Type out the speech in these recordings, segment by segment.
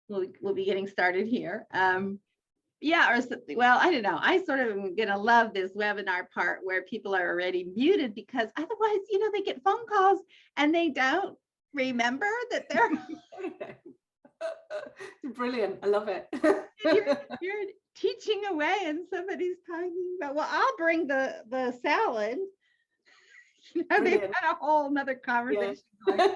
we'll be getting started here. Yeah, or something. Well, I don't know. I sort of am going to love this webinar part where people are already muted, because otherwise, you know, they get phone calls and they don't remember that they're brilliant. I love it. you're teaching away and somebody's talking about, well, I'll bring the salad. You know, they've got a whole nother conversation. Yeah.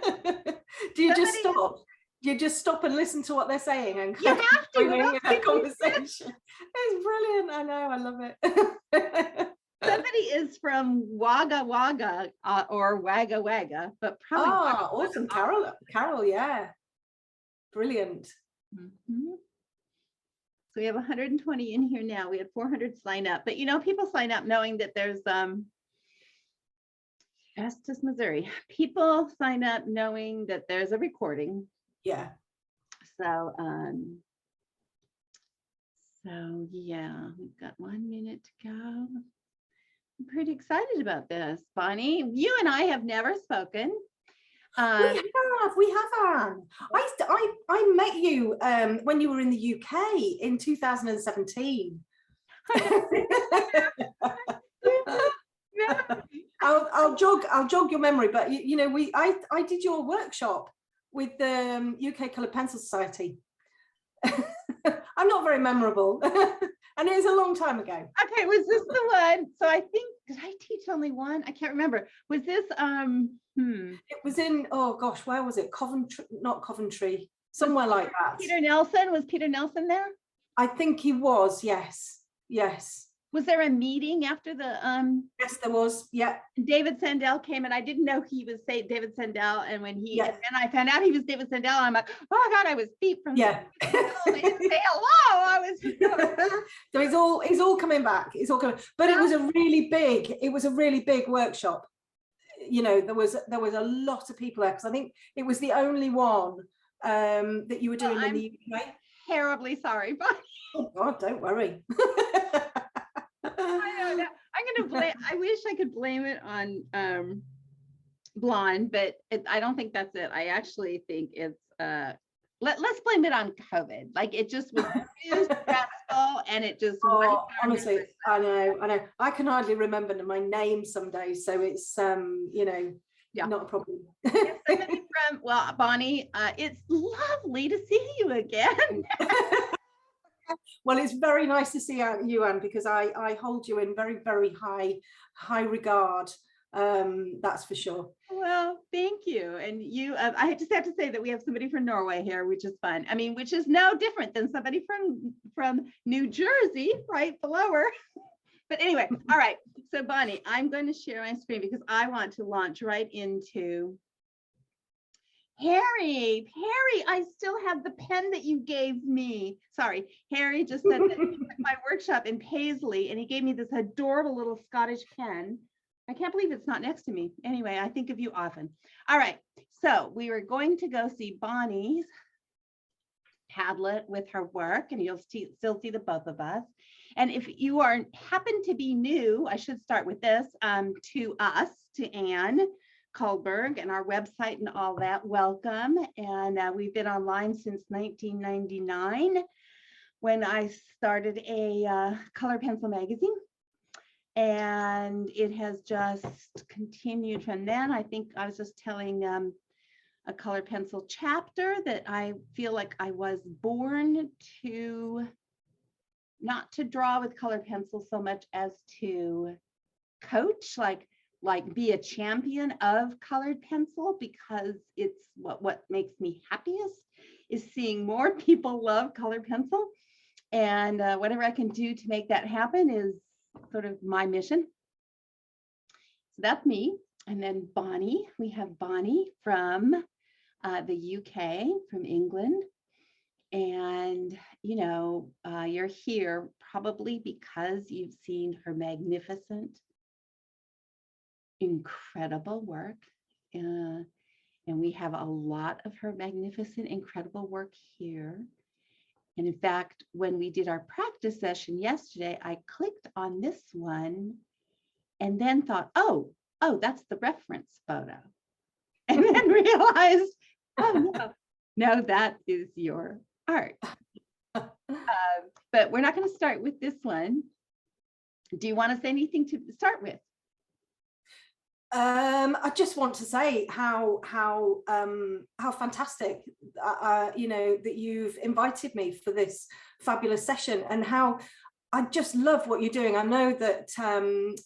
Do you just stop? You just stop and listen to what they're saying and you have to in that conversation. It's brilliant. I know. I love it. Somebody is from Wagga Wagga or Wagga Wagga, but probably awesome. Carol, yeah, brilliant. Mm-hmm. So we have 120 in here now. We had 400 sign up, but you know, people sign up knowing that there's Festus, Missouri. People sign up knowing that there's a recording. Yeah. So yeah, we've got 1 minute to go. I'm pretty excited about this, Bonnie. You and I have never spoken. We have. I met you when you were in the UK in 2017. I'll jog your memory, but you know, I did your workshop with the UK Coloured Pencil Society. I'm not very memorable, and it was a long time ago. Okay, was this the one? So I think, did I teach only one? I can't remember. Was this It was in, oh gosh, where was it? Coventry, not Coventry, somewhere like that. Peter Nelson, was Peter Nelson there? I think he was, yes. Was there a meeting after the Yes, there was. Yeah. David Sandell came, and I didn't know he was David Sandell, and when he and I found out he was David Sandell, I'm like, oh God, I was beat from yeah. They didn't say hello. I was so it's all coming back. It's all coming, but it was a really big workshop. You know, there was a lot of people there, because I think it was the only one that you were doing in the UK. Terribly sorry, but oh God, don't worry. I don't know. I'm gonna blame. I wish I could blame it on Blonde, but I don't think that's it. I actually think it's let's blame it on COVID. Like, it just was too stressful, and it just honestly, I know. I can hardly remember my name some days, so it's you know, not a problem. Somebody from, well, Bonnie, it's lovely to see you again. Well, it's very nice to see you, Anne, because I hold you in very, very high regard. That's for sure. Well, thank you. And you, I just have to say that we have somebody from Norway here, which is fun. I mean, which is no different than somebody from New Jersey, right below her. But anyway, all right. So Bonnie, I'm going to share my screen because I want to launch right into Harry, I still have the pen that you gave me. Sorry, Harry just said that he took my workshop in Paisley, and he gave me this adorable little Scottish pen. I can't believe it's not next to me. Anyway, I think of you often. All right, so we were going to go see Bonnie's Padlet with her work, and you'll still see the both of us. And if you happen to be new, I should start with this, to us, to Anne Kullberg and our website and all that, welcome. And we've been online since 1999, when I started a color pencil magazine, and it has just continued from then. I think I was just telling a color pencil chapter that I feel like I was born to not to draw with color pencil so much as to coach, like be a champion of colored pencil, because it's what makes me happiest is seeing more people love colored pencil, and whatever I can do to make that happen is sort of my mission. So that's me. And then Bonnie, we have Bonnie from the UK, from England. And, you know, you're here probably because you've seen her magnificent, incredible work. And we have a lot of her magnificent, incredible work here. And in fact, when we did our practice session yesterday, I clicked on this one and then thought, oh, that's the reference photo. And then realized, oh no, Now that is your art. But we're not going to start with this one. Do you want to say anything to start with? I just want to say how fantastic, you know, that you've invited me for this fabulous session, and how I just love what you're doing. I know that,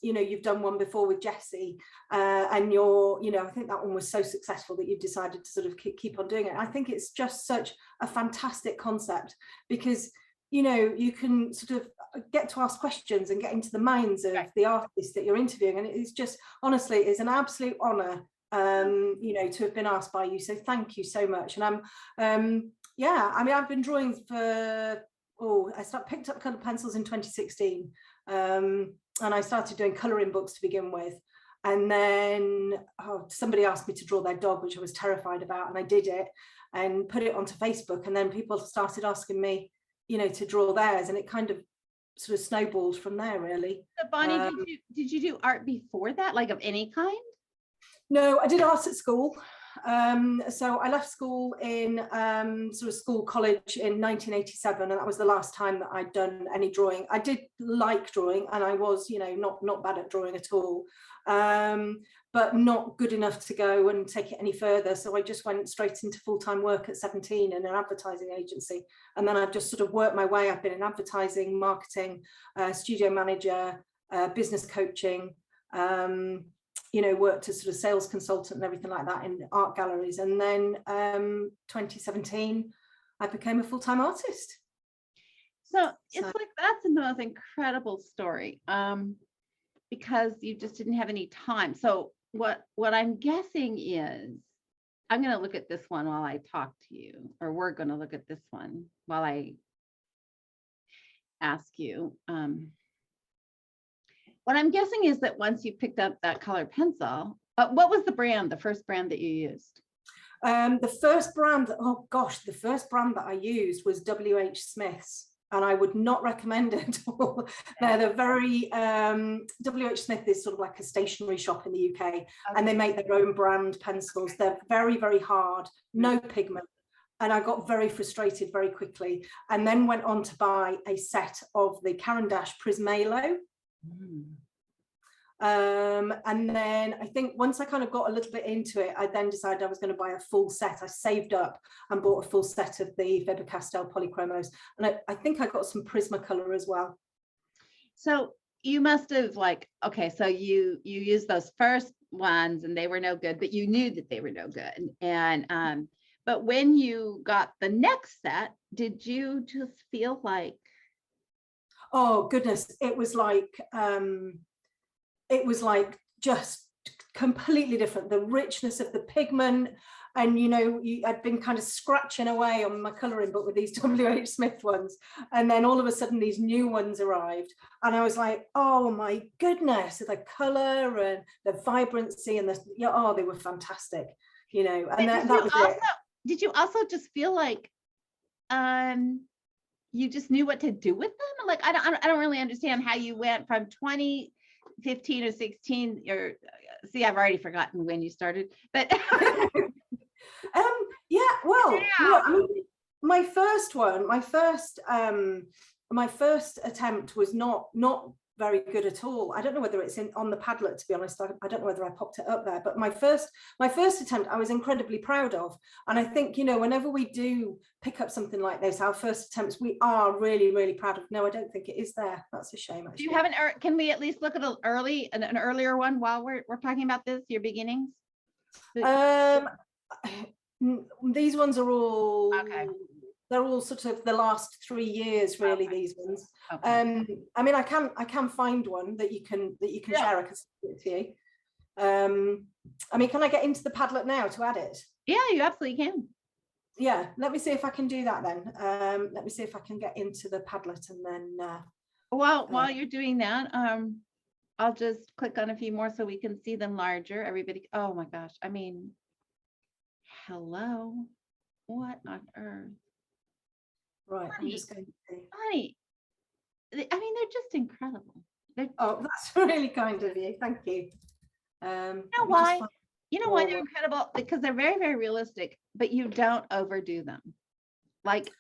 you know, you've done one before with Jessie, and you're, you know, I think that one was so successful that you've decided to sort of keep on doing it. I think it's just such a fantastic concept, because, you know, you can sort of get to ask questions and get into the minds of the artists that you're interviewing. And it's just, honestly, it's an absolute honor, you know, to have been asked by you. So thank you so much. And yeah, I mean, I've been drawing for, picked up colored pencils in 2016. And I started doing coloring books to begin with. And then somebody asked me to draw their dog, which I was terrified about. And I did it and put it onto Facebook. And then people started asking me, you know, to draw theirs, and it kind of sort of snowballed from there, really. So Bonnie, did you do art before that, like of any kind? No, I did art at school. So I left school in sort of school college in 1987, and that was the last time that I'd done any drawing. I did like drawing, and I was, you know, not bad at drawing at all, but not good enough to go and take it any further. So I just went straight into full-time work at 17 in an advertising agency, and then I've just sort of worked my way. I've been in advertising, marketing, studio manager, business coaching, you know, worked as sort of sales consultant and everything like that in art galleries. And then 2017, I became a full-time artist. So it's like, that's the most incredible story, because you just didn't have any time. So what I'm guessing is, I'm going to look at this one while I talk to you, or we're going to look at this one while I ask you. What I'm guessing is that once you picked up that colored pencil, what was the brand, the first brand that you used? The first brand, oh gosh, the first brand that I used was W.H. Smith's, and I would not recommend it at all. They're very, W.H. Smith is sort of like a stationery shop in the UK, okay, and they make their own brand pencils. They're very, very hard, no pigment. And I got very frustrated very quickly, and then went on to buy a set of the Caran d'Ache Prismalo. And then I think once I kind of got a little bit into it, I then decided I was going to buy a full set. I saved up and bought a full set of the Faber-Castell polychromos, and I think I got some Prismacolor as well. So you must have, like, okay, so you used those first ones and they were no good, but you knew that they were no good. And but when you got the next set, did you just feel like, oh goodness, it was like just completely different. The richness of the pigment, and you know, I'd been kind of scratching away on my colouring book with these W.H. Smith ones, and then all of a sudden these new ones arrived, and I was like, oh my goodness, the colour and the vibrancy and the, yeah, oh, they were fantastic, you know. And that was it. Did you also just feel like you just knew what to do with them? Like, I don't really understand how you went from 2015 or 16, or see, I've already forgotten when you started, but yeah, well, yeah. No, I mean, my first attempt was not very good at all. I don't know whether it's on the Padlet, to be honest. I don't know whether I popped it up there, but my first attempt I was incredibly proud of. And I think, you know, whenever we do pick up something like this, our first attempts, we are really, really proud of. No, I don't think it is there. That's a shame, actually. Do you have can we at least look at an earlier one while we're talking about this, your beginnings? These ones are all, okay, they're all sort of the last 3 years, really. Okay. These ones. Okay. I mean, I can find one that you can share. I can send it to you. I mean, can I get into the Padlet now to add it? Yeah, you absolutely can. Yeah, let me see if I can do that then. Let me see if I can get into the Padlet, and then while you're doing that, I'll just click on a few more so we can see them larger. Everybody, oh my gosh, I mean, hello, what on earth? Right, Bonnie, I'm just going to see. Bonnie, I mean, they're just incredible. Oh, that's really kind of you. Thank you. You know why? You know why they're incredible? Because they're very, very realistic, but you don't overdo them. Like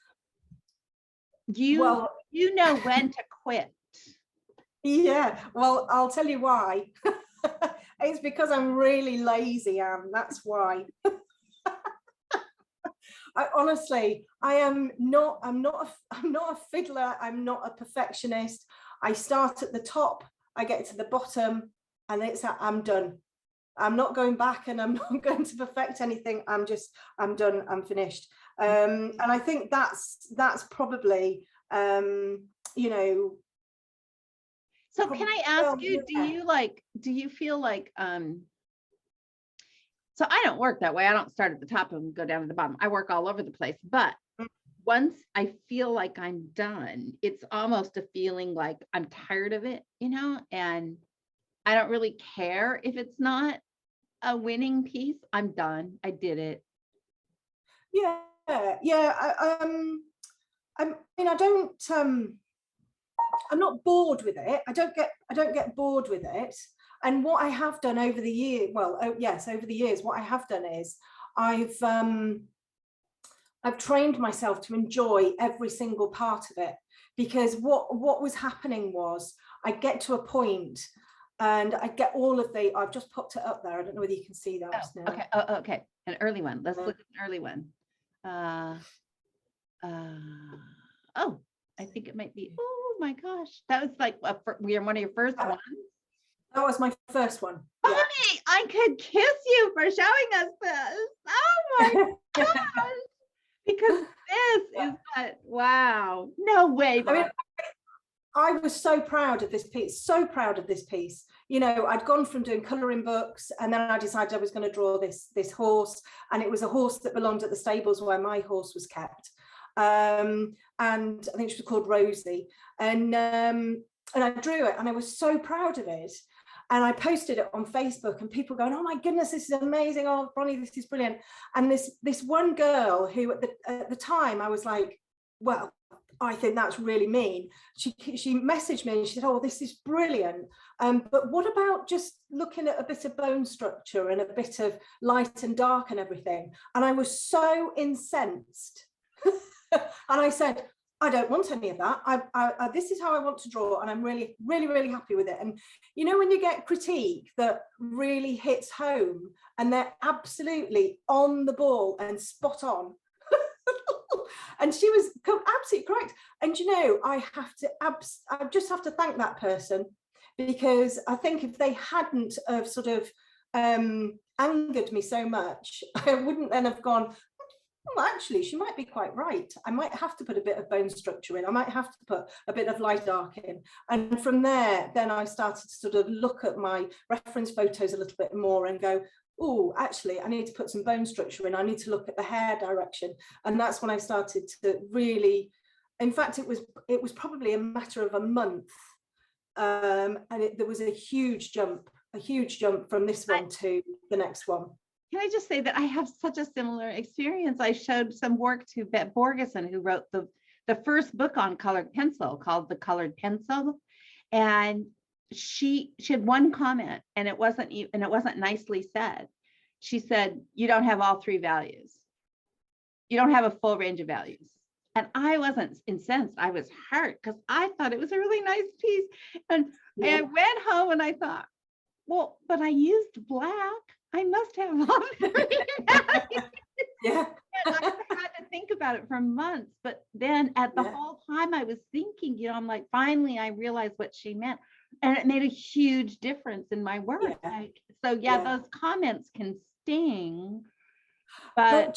Well, you know when to quit. yeah, well, I'll tell you why. It's because I'm really lazy, Anne. That's why. I'm not a fiddler. I'm not a perfectionist. I start at the top, I get to the bottom, and I'm done. I'm not going back, and I'm not going to perfect anything. I'm done. I'm finished. And I think that's probably, you know. So can I ask you, do you feel like, so I don't work that way. I don't start at the top and go down to the bottom. I work all over the place. But once I feel like I'm done, it's almost a feeling like I'm tired of it, and I don't really care if it's not a winning piece. I'm done. I did it. Yeah. I'm not bored with it. I don't get bored with it. And what I have done over the year, over the years, what I have done is I've trained myself to enjoy every single part of it, because what was happening was I get to a point and I get all of I've just popped it up there. I don't know whether you can see that. Oh, okay. Okay. An early one. Let's look at an early one. Oh, I think it might be. Oh my gosh, that was like one of your first ones. That was my first one. Bonnie, yeah. I could kiss you for showing us this. Oh my gosh. Because this is wow. No way. I mean, I was so proud of this piece, I'd gone from doing colouring books, and then I decided I was going to draw this horse, and it was a horse that belonged at the stables where my horse was kept. And I think she was called Rosie. And I drew it, and I was so proud of it. And I posted it on Facebook, and people going, "Oh my goodness, this is amazing! Oh, Bonnie, this is brilliant!" And this one girl who at the time I was like, "Well, I think that's really mean." She messaged me and she said, "Oh, this is brilliant. But what about just looking at a bit of bone structure and a bit of light and dark and everything?" And I was so incensed. And I said, "I don't want any of that. This is how I want to draw, and I'm really, really, really happy with it." And when you get critique that really hits home and they're absolutely on the ball and spot on, and she was absolutely correct. And I just have to thank that person, because I think if they hadn't have sort of angered me so much, I wouldn't then have gone, "Well, actually, she might be quite right. I might have to put a bit of bone structure in. I might have to put a bit of light dark in." And from there, then I started to sort of look at my reference photos a little bit more and go, "Oh, actually, I need to put some bone structure in. I need to look at the hair direction." And that's when I started to really, in fact, it was probably a matter of a month. And there was a huge jump from this one to the next one. Can I just say that I have such a similar experience? I showed some work to Bette Borgeson, who wrote the first book on colored pencil called The Colored Pencil. And she had one comment, and it wasn't nicely said. She said, "You don't have all three values. You don't have a full range of values." And I wasn't incensed. I was hurt, because I thought it was a really nice piece. And I went home and I thought, well, but I used black. I must have all three values. Yeah. And I had to think about it for months. But then at the whole time I was thinking, I'm like, finally I realized what she meant. And it made a huge difference in my work. Those comments can sting. But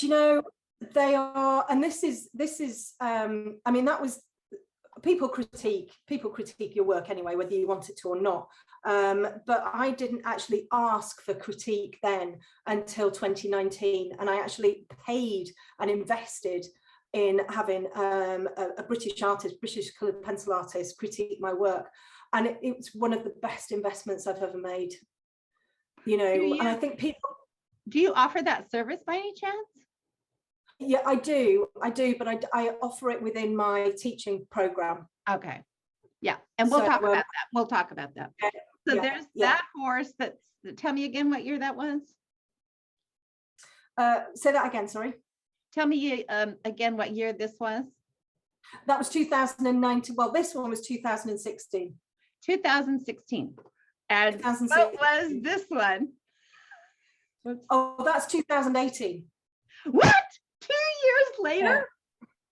they are, and this is I mean, that was, people critique your work anyway, whether you want it to or not. But I didn't actually ask for critique then until 2019, and I actually paid and invested in having a British coloured pencil artist critique my work, and it's one of the best investments I've ever made. And I think people. Do you offer that service by any chance? Yeah, I do, but I offer it within my teaching program. Okay. Yeah. And we'll talk about that. We'll talk about that. So there's that horse tell me again what year that was. Say that again, sorry. Tell me again what year this was. That was 2019. Well, this one was 2016. 2016. And 2016. what was this one? Oh, that's 2018. What? 2 years later?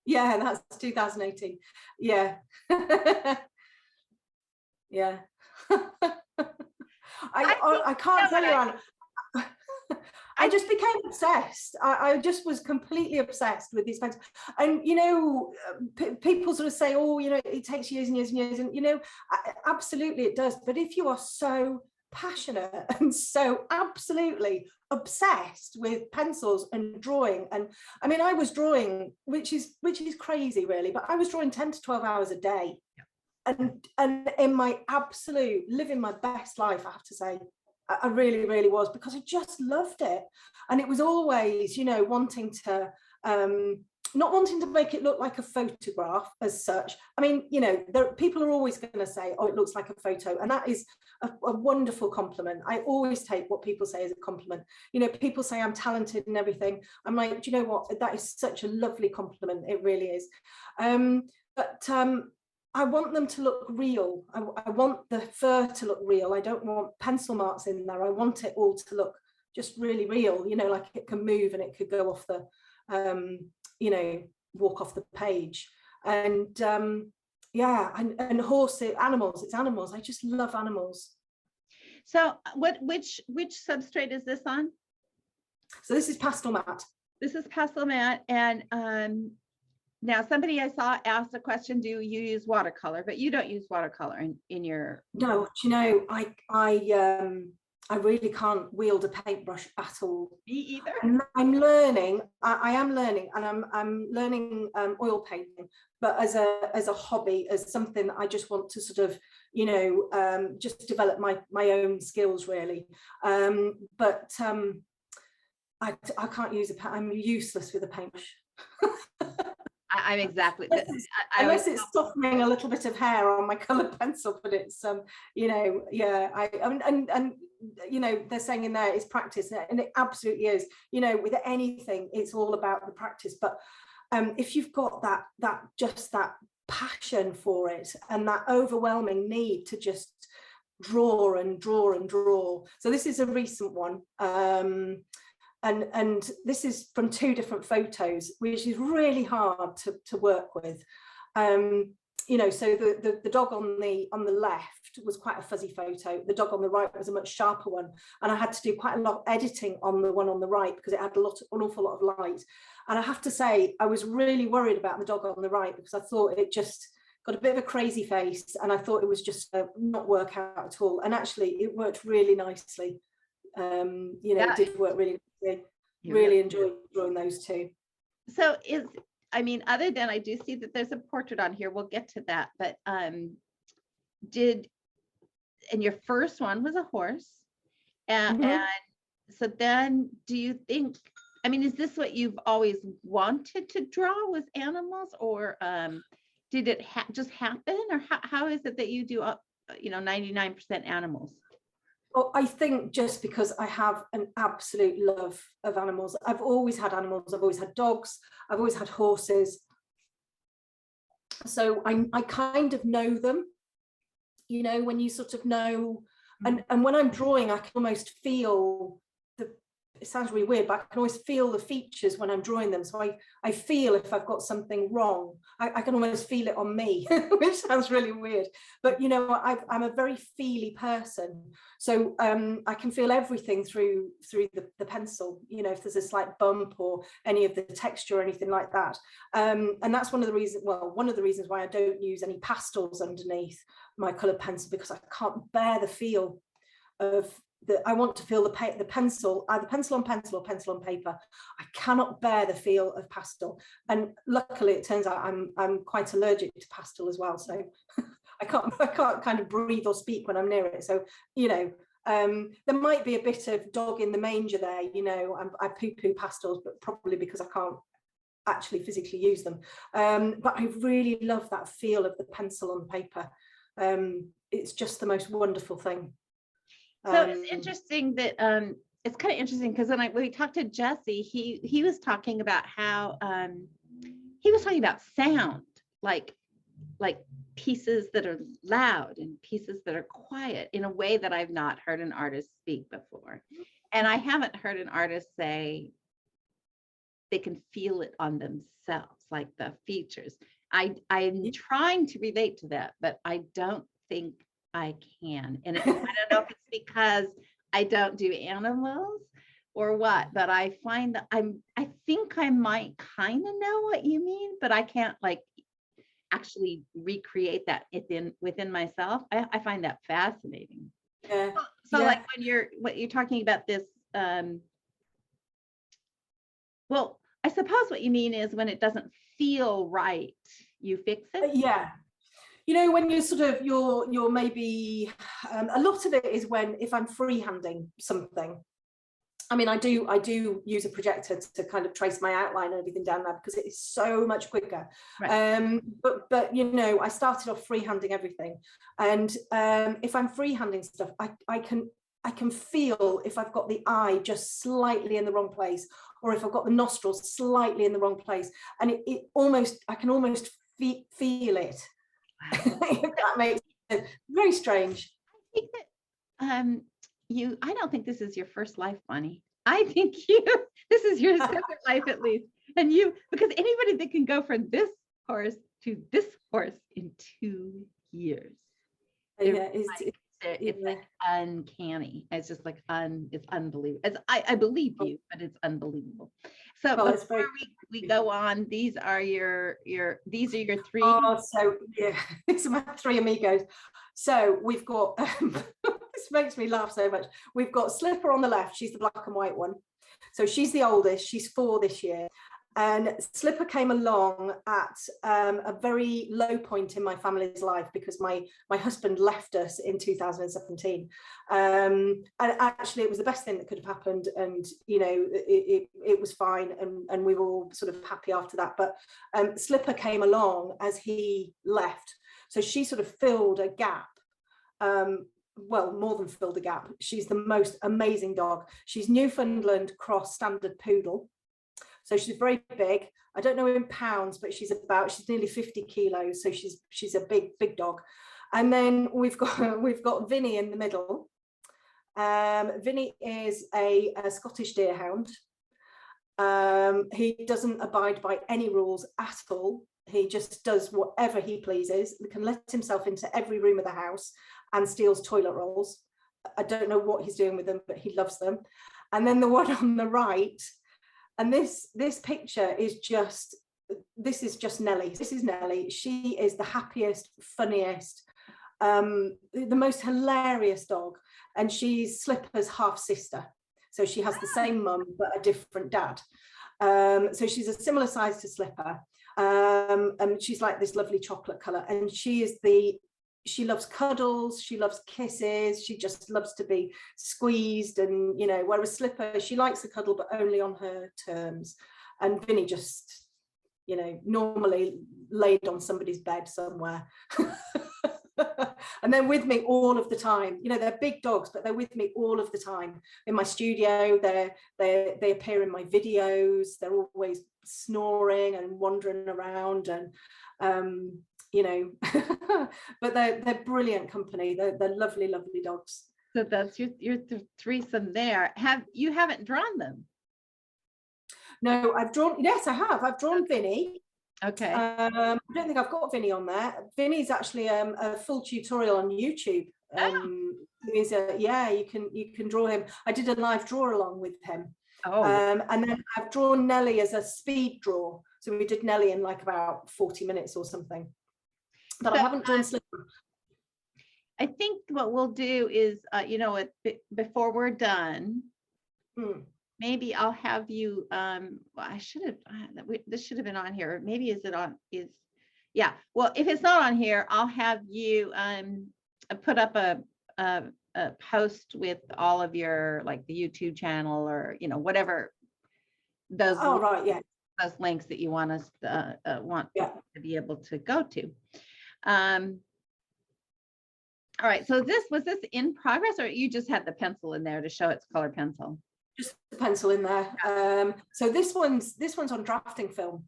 Yeah, that's 2018. Yeah. Yeah. I can't tell you, Anne. I just became obsessed. I just was completely obsessed with these pencils. And, you know, people sort of say, oh, you know, it takes years and years and years. And, you know, absolutely it does. But if you are so passionate and so absolutely obsessed with pencils and drawing, and I mean, I was drawing, which is crazy, really, but I was drawing 10 to 12 hours a day. And in my absolute living my best life, I have to say, I really, really was, because I just loved it. And it was always, you know, wanting to, not wanting to make it look like a photograph as such. I mean, you know, people are always going to say, oh, it looks like a photo. And that is a wonderful compliment. I always take what people say as a compliment. You know, people say I'm talented and everything. I'm like, do you know what? That is such a lovely compliment. It really is. I want them to look real. I want the fur to look real. I don't want pencil marks in there. I want it all to look just really real, you know, like it can move and it could go off the, you know, walk off the page. And yeah, and horses, animals, it's animals. I just love animals. So which substrate is this on? So this is pastel matte. This is pastel matte. And now somebody I saw asked a question, do you use watercolor? But you don't use watercolor in your... No, do you know, I really can't wield a paintbrush at all. Me either. I'm learning. I am learning, and I'm learning oil painting, but as a hobby, as something that I just want to sort of, you know, just develop my own skills, really. But I can't use I'm useless with a paintbrush. I'm exactly. Unless it's softening a little bit of hair on my colored pencil, but it's you know, yeah. And you know, they're saying in there it's practice, and it absolutely is. You know, with anything, it's all about the practice. But if you've got that passion for it and that overwhelming need to just draw and draw and draw. So this is a recent one. And this is from 2 different photos, which is really hard to work with. You know, so the dog on the left was quite a fuzzy photo. The dog on the right was a much sharper one. And I had to do quite a lot of editing on the one on the right because it had an awful lot of light. And I have to say, I was really worried about the dog on the right because I thought it just got a bit of a crazy face. And I thought it was just not work out at all. And actually, it worked really nicely. You know, it did work really nicely. Really enjoyed drawing those 2. So I mean, other than I do see that there's a portrait on here, we'll get to that, but and your first one was a horse, and so then do you think, I mean, is this what you've always wanted to draw, was animals, or did it just happen, or how is it that you do you know, 99% animals? Well, I think just because I have an absolute love of animals. I've always had animals. I've always had dogs. I've always had horses. So I kind of know them, you know, when you sort of know, and when I'm drawing, I can almost feel it sounds really weird, but I can always feel the features when I'm drawing them. So I feel if I've got something wrong, I can almost feel it on me, which sounds really weird. But, you know, I'm a very feely person. So I can feel everything through the pencil, you know, if there's a slight bump or any of the texture or anything like that. And that's one of the reasons why I don't use any pastels underneath my coloured pencil, because I can't bear the feel of I want to feel the pencil, either pencil on pencil or pencil on paper. I cannot bear the feel of pastel, and luckily it turns out I'm quite allergic to pastel as well. So I can't kind of breathe or speak when I'm near it. So, you know, there might be a bit of dog in the manger there. You know, I poo-poo pastels, but probably because I can't actually physically use them. But I really love that feel of the pencil on paper. It's just the most wonderful thing. So it's interesting that it's kind of interesting because when we talked to Jesse, he was talking about how he was talking about sound, like pieces that are loud and pieces that are quiet in a way that I've not heard an artist speak before. And I haven't heard an artist say they can feel it on themselves, like the features. I'm trying to relate to that, but I don't think I can. And I don't know if it's because I don't do animals or what, but I find that I think I might kind of know what you mean, but I can't like actually recreate that within myself. I find that fascinating. Yeah. So Yeah. like what you're talking about this, well, I suppose what you mean is when it doesn't feel right, you fix it. Yeah. You know, when you're sort of, you're maybe, a lot of it is if I'm freehanding something. I mean, I do use a projector to kind of trace my outline and everything down there because it is so much quicker. Right. But you know, I started off freehanding everything, and if I'm freehanding stuff, I can feel if I've got the eye just slightly in the wrong place, or if I've got the nostrils slightly in the wrong place, and I can almost feel it. If that makes sense. Very strange. I think that I don't think this is your first life, Bonny. I think this is your second life at least. And because anybody that can go from this horse to this horse in 2 years. It's like uncanny. It's just like it's unbelievable. I believe you, but it's unbelievable. So before we go on, these are your three. Oh, so yeah, these are my three amigos. So we've got this makes me laugh so much. We've got Slipper on the left. She's the black and white one. So she's the oldest. She's 4 this year. And Slipper came along at a very low point in my family's life because my husband left us in 2017. And actually, it was the best thing that could have happened. And, you know, it was fine. And we were all sort of happy after that. But Slipper came along as he left. So she sort of filled a gap. Well, more than filled a gap. She's the most amazing dog. She's Newfoundland cross standard poodle. So she's very big. I don't know in pounds, but she's nearly 50 kilos. So she's a big dog. And then we've got Vinny in the middle. Vinny is a Scottish deerhound. He doesn't abide by any rules at all. He just does whatever he pleases. He can let himself into every room of the house and steals toilet rolls. I don't know what he's doing with them, but he loves them. And then the one on the right, and this picture is just Nellie. This is Nellie. She is the happiest, funniest, the most hilarious dog. And she's Slipper's half sister. So she has the same mum, but a different dad. So she's a similar size to Slipper. And she's like this lovely chocolate color. And she loves cuddles, she loves kisses, she just loves to be squeezed, and you know, whereas Slipper, she likes the cuddle but only on her terms. And Vinny just, you know, normally laid on somebody's bed somewhere. And they're with me all of the time. You know, they're big dogs, but they're with me all of the time. In my studio, they appear in my videos, they're always snoring and wandering around, and you know, but they're brilliant company. They're lovely dogs. So that's your threesome there. You haven't drawn them? No, I've drawn. Yes, I have. I've drawn Vinny. Okay. I don't think I've got Vinny on there. Vinny's actually a full tutorial on YouTube. Yeah, you can draw him. I did a live draw along with him. Oh. And then I've drawn Nellie as a speed draw. So we did Nellie in like about 40 minutes or something. But I haven't drawn Slipper. I think what we'll do is, you know, before we're done, maybe I'll have you. I should have. This should have been on here. Maybe yeah. Well, if it's not on here, I'll have you put up a post with all of your, like, the YouTube channel, or you know, whatever those. Oh, right, yeah. Those links that you want us to be able to go to. All right, so was this in progress, or you just had the pencil in there to show it's color pencil? Just the pencil in there. So this one's on drafting film.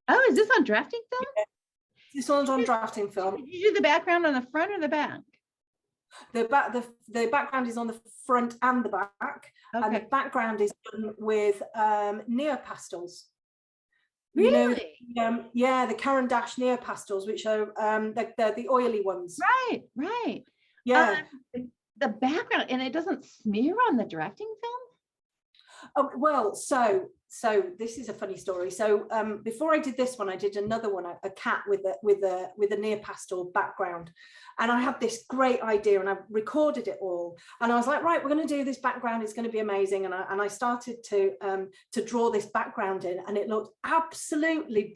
Oh, is this on drafting film? Yeah, this one's on drafting film. Did you do the background on the front or the back? The background is on the front and the back, and the background is done with neopastels. Really? Yeah, the Caran d'Ache neopastels, which are they're the oily ones. Right. Yeah. The background, and it doesn't smear on the drafting film? Oh, well, so this is a funny story. So before I did this one, I did another one, a cat with a neopastel background, and I had this great idea, and I recorded it all, and I was like, right, we're going to do this background, it's going to be amazing, and I started to draw this background in, and it looked absolutely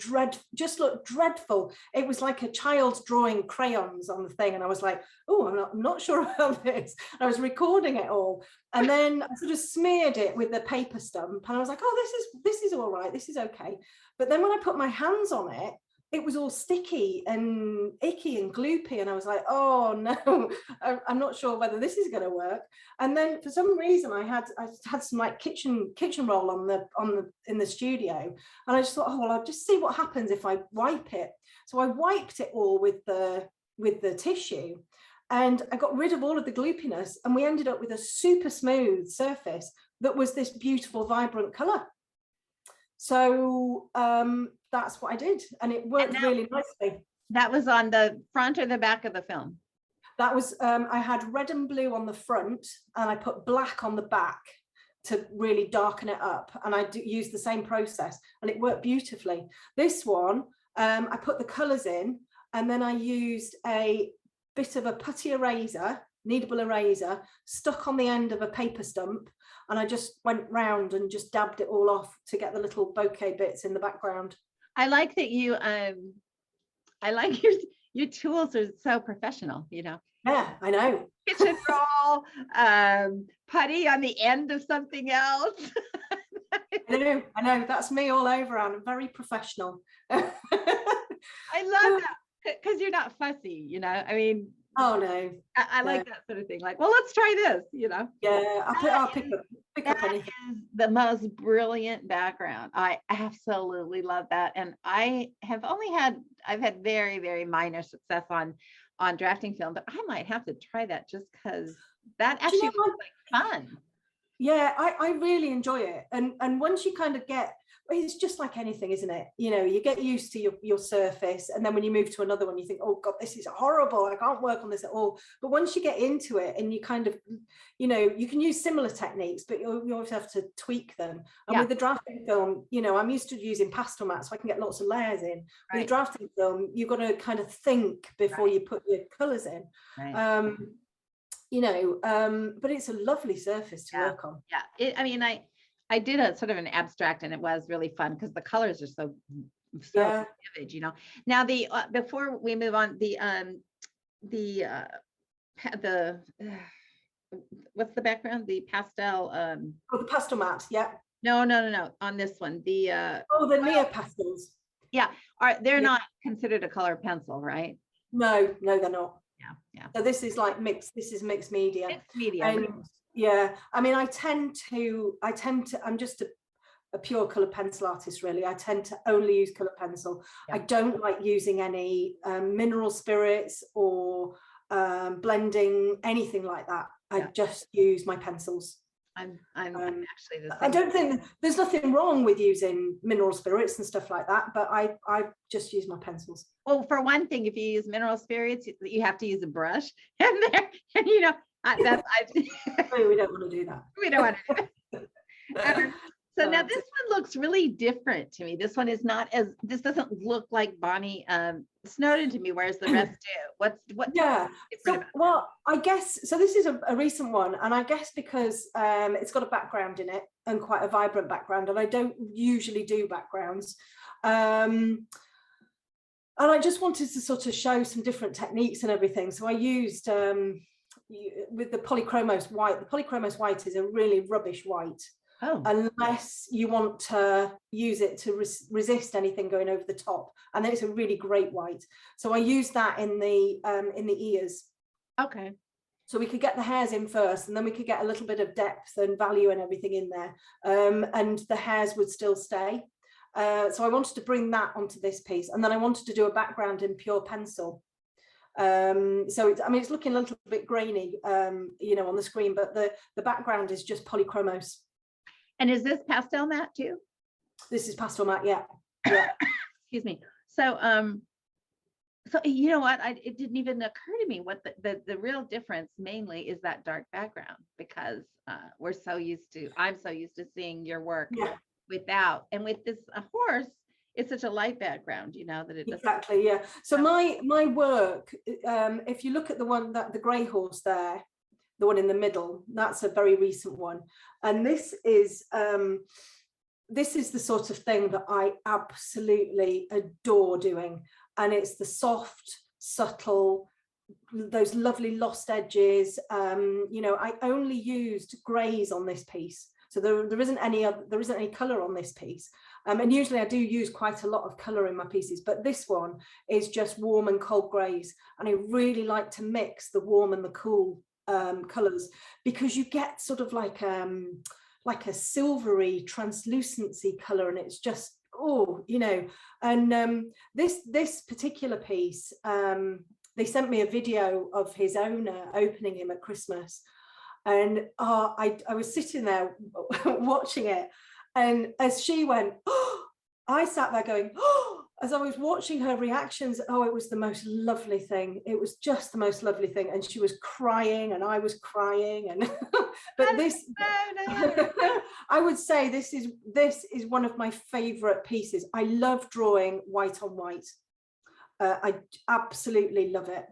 just looked dreadful. It was like a child drawing crayons on the thing, and I was like, oh, I'm not sure about this. I was recording it all, and then I sort of smeared it with the paper stump, and I was like, oh, this is all right, this is okay. But then when I put my hands on it, it was all sticky and icky and gloopy, and I was like, oh no, I'm not sure whether this is going to work. And then for some reason I had some like kitchen roll in the studio, and I just thought, oh well, I'll just see what happens if I wipe it. So I wiped it all with the tissue, and I got rid of all of the gloopiness, and we ended up with a super smooth surface that was this beautiful, vibrant color. So that's what I did, and it worked really nicely. That was on the front or the back of the film? That was, I had red and blue on the front, and I put black on the back to really darken it up, and I used the same process, and it worked beautifully. This one, I put the colors in, and then I used a bit of a putty eraser, kneadable eraser, stuck on the end of a paper stump, and I just went round and just dabbed it all off to get the little bokeh bits in the background. I like that you I like your tools are so professional, you know. Yeah, I know. Kitchen roll, putty on the end of something else. I know, that's me all over. I'm very professional. I love that, because you're not fussy, you know. I mean, oh no, I like that sort of thing. Like, well, let's try this, you know. Yeah, I'll pick up anything. Is the most brilliant background. I absolutely love that, and I've had very, very minor success on drafting film, but I might have to try that just because that actually looks like fun. Yeah, I really enjoy it, and once you kind of get, it's just like anything, isn't it? You know, you get used to your surface, and then when you move to another one, you think, oh God, this is horrible, I can't work on this at all. But once you get into it, and you kind of, you know, you can use similar techniques, but you always have to tweak them. And with the drafting film, you know, I'm used to using pastel mats, so I can get lots of layers in. With drafting film, you've got to kind of think before you put your colors in. You know, but it's a lovely surface to work on. Yeah, I mean, I did a sort of an abstract, and it was really fun because the colors are so vivid, you know. Now before we move on, what's the background? The pastel. Oh, the pastel mat. Yeah. No. On this one, the the neopastels. Yeah, they're not considered a color pencil, right? No, they're not. Yeah. So this is like mixed. This is mixed media. Mixed media. And yeah, I mean, I tend to. I'm just a pure color pencil artist, really. I tend to only use color pencil. I don't like using any mineral spirits or blending, anything like that. I just use my pencils. I'm actually the same. I don't think there's nothing wrong with using mineral spirits and stuff like that, but I just use my pencils. Well, for one thing, if you use mineral spirits, you have to use a brush, and you know, we don't want to do that. We don't want to do that. So now this one looks really different to me. This one is not this doesn't look like Bonny Snowdon to me, whereas the rest do. What? Yeah. So, well, I guess, so this is a recent one, and I guess because it's got a background in it, and quite a vibrant background, and I don't usually do backgrounds. And I just wanted to sort of show some different techniques and everything. So I used with the polychromos white. The polychromos white is a really rubbish white. Oh. Unless you want to use it to resist anything going over the top, and then it's a really great white. So I used that in the ears. Okay. So we could get the hairs in first, and then we could get a little bit of depth and value and everything in there, and the hairs would still stay. So I wanted to bring that onto this piece, and then I wanted to do a background in pure pencil. So it's, I mean, it's looking a little bit grainy, you know, on the screen, but the background is just polychromos. And is this pastel matte too? This is pastel matte, yeah. Yeah. Excuse me. So so you know what, it didn't even occur to me what the real difference mainly is that dark background, because I'm so used to seeing your work without, and with this horse, it's such a light background, you know, that it doesn't. Exactly, yeah. So my work, if you look at the one that the grey horse there, the one in the middle, that's a very recent one, and this is the sort of thing that I absolutely adore doing, and it's the soft, subtle, those lovely lost edges. You know, I only used greys on this piece, so there isn't any color on this piece. And usually I do use quite a lot of color in my pieces, but this one is just warm and cold greys, and I really like to mix the warm and the cool colors, because you get sort of like a silvery translucency color, and it's just, oh, you know. And this particular piece, they sent me a video of his owner opening him at Christmas, and I was sitting there watching it, and as she went, oh, I sat there going, oh, as I was watching her reactions, oh, it was the most lovely thing. It was just the most lovely thing. And she was crying and I was crying. And but this, I would say this is one of my favorite pieces. I love drawing white on white. I absolutely love it.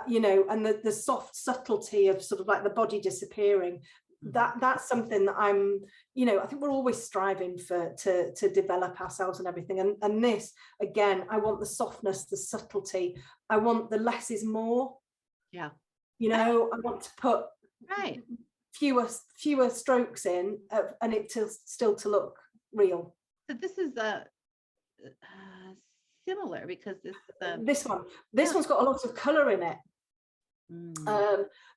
You know, and the soft subtlety of sort of like the body disappearing, that's something that I'm, you know, I think we're always striving to develop ourselves and everything, and this, again, I want the softness, the subtlety, I want the less is more. Yeah, you know, I want to put fewer strokes in, and it still to look real. So this is similar, because this one's got a lot of color in it.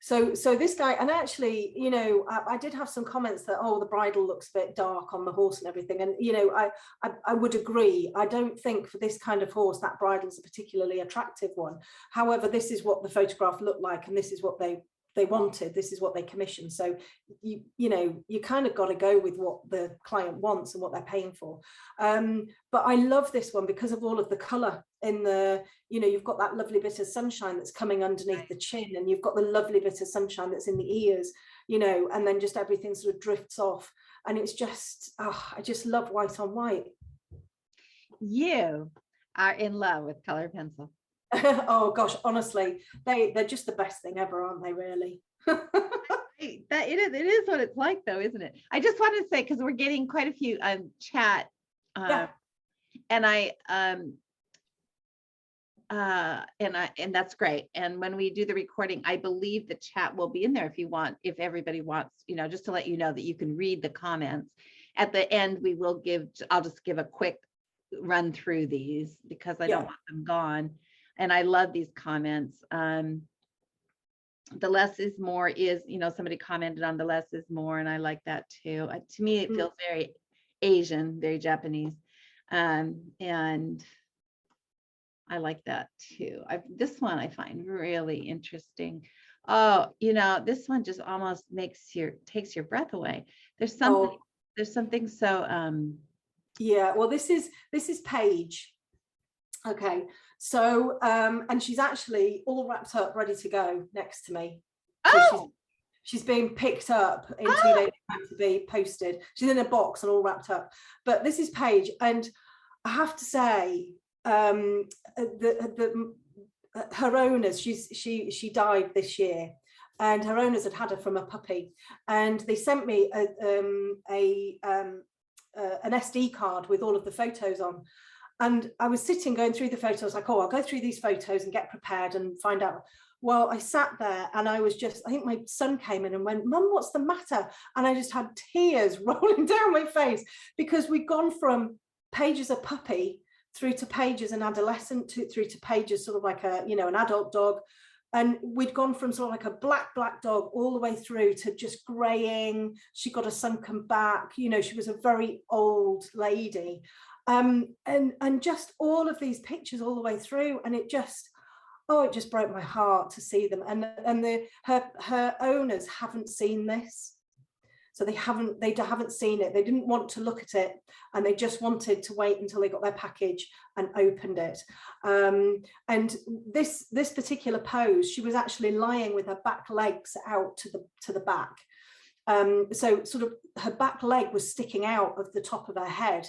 So this guy, and actually, you know, I did have some comments that, oh, the bridle looks a bit dark on the horse and everything, and you know, I would agree. I don't think for this kind of horse that bridle is a particularly attractive one. However, this is what the photograph looked like, and this is what they wanted, this is what they commissioned. So you know, you kind of got to go with what the client wants and what they're paying for. But I love this one because of all of the color in the, you know, you've got that lovely bit of sunshine that's coming underneath the chin, and you've got the lovely bit of sunshine that's in the ears, you know, and then just everything sort of drifts off, and it's just, oh, I just love white on white. You are in love with color pencil. Oh gosh, honestly, they're just the best thing ever, aren't they, really? That it is what it's like, though, isn't it? I just want to say, because we're getting quite a few chat, and that's great. And when we do the recording, I believe the chat will be in there if everybody wants, you know, just to let you know that you can read the comments. At the end, I'll just give a quick run through these, because I don't want them gone. And I love these comments. The less is more is, you know, somebody commented on the less is more, and I like that too. To me, it feels very Asian, very Japanese. And I like that too. This one I find really interesting. Oh, you know, this one just almost takes your breath away. There's something so yeah, well, this is Paige. Okay, so and she's actually all wrapped up, ready to go next to me. So she's being picked up in 2 days to be posted. She's in a box and all wrapped up. But this is Paige, and I have to say, her owners, she died this year, and her owners had her from a puppy, and they sent me an SD card with all of the photos on. And I was sitting going through the photos, like, oh, I'll go through these photos and get prepared and find out. Well, I sat there and I think my son came in and went, Mum, what's the matter? And I just had tears rolling down my face, because we'd gone from Paige as a puppy through to Paige as an adolescent, through to Paige as sort of like a, you know, an adult dog, And we'd gone from sort of like a black dog all the way through to just graying. She got a sunken back, you know, she was a very old lady. And just all of these pictures all the way through, and it just, oh, it just broke my heart to see them. And her owners haven't seen this. So they haven't seen it. They didn't want to look at it, and they just wanted to wait until they got their package and opened it. And this particular pose, she was actually lying with her back legs out to the back. So sort of her back leg was sticking out of the top of her head.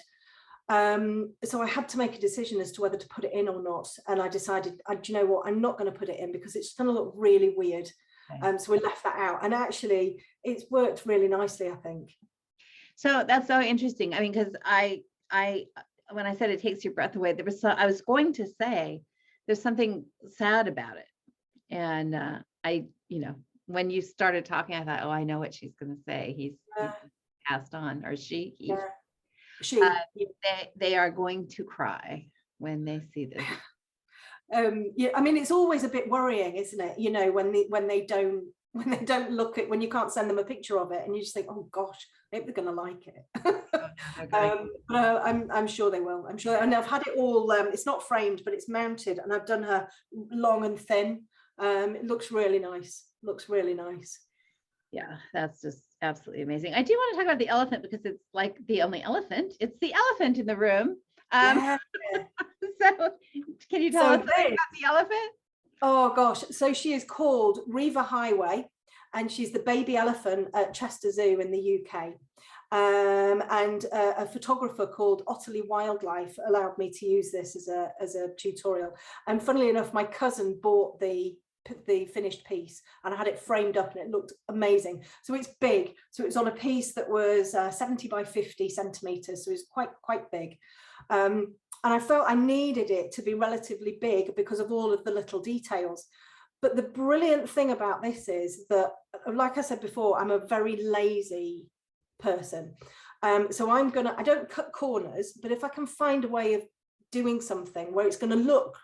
So I had to make a decision as to whether to put it in or not. And I decided, do you know what? I'm not going to put it in because it's going to look really weird. So we left that out, and actually it's worked really nicely, I think. So that's so interesting. I mean, because I when I said it takes your breath away, I was going to say there's something sad about it. And you know, when you started talking, I thought, oh, I know what she's going to say. He's passed on, or she. They are going to cry when they see this. Yeah, I mean, it's always a bit worrying, isn't it? You know, when they don't look at, when you can't send them a picture of it, and you just think, oh gosh, maybe they're going to like it. But I'm sure they will. I'm sure, and I've had it all. It's not framed, but it's mounted, and I've done her long and thin. It looks really nice. Looks really nice. Yeah, that's just absolutely amazing. I do want to talk about the elephant because it's like the only elephant. It's the elephant in the room. Yeah. So can you tell us something about the elephant? Oh gosh, so she is called Riva Highway, and she's the baby elephant at Chester Zoo in the UK. And a photographer called Otterley Wildlife allowed me to use this as a tutorial. And funnily enough, my cousin bought the finished piece, and I had it framed up, and it looked amazing. So it's big. So it was on a piece that was 70 by 50 centimeters. So it's quite big. And I felt I needed it to be relatively big because of all of the little details. But the brilliant thing about this is that, like I said before, I'm a very lazy person. So I don't cut corners, but if I can find a way of doing something where it's going to look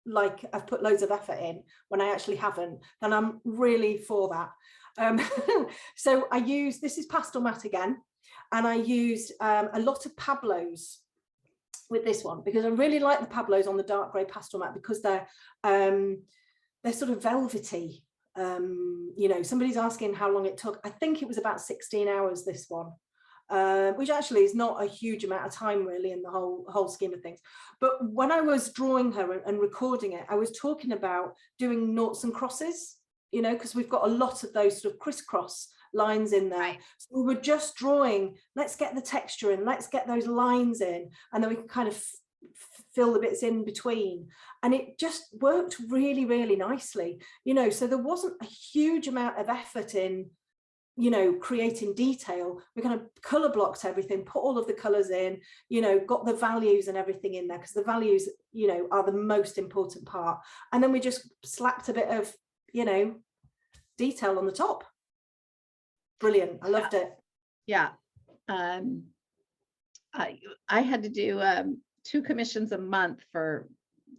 like I've put loads of effort in when I actually haven't, then I'm really for that. So this is pastel matte again, and I used a lot of Pablos with this one because I really like the Pablos on the dark grey pastel matte because they're sort of velvety. You know, somebody's asking how long it took. I think it was about 16 hours, this one. Which actually is not a huge amount of time really in the whole scheme of things. But when I was drawing her and recording it, I was talking about doing noughts and crosses, you know, because we've got a lot of those sort of crisscross lines in there. Right. So we were just drawing, let's get the texture in, let's get those lines in, and then we can kind of fill the bits in between. And it just worked really, really nicely, you know, so there wasn't a huge amount of effort in, you know, creating detail. We kind of color blocked everything, put all of the colors in, you know, got the values and everything in there because the values, you know, are the most important part. And then we just slapped a bit of, you know, detail on the top. Brilliant. I loved it. Yeah. I had to do 2 commissions a month for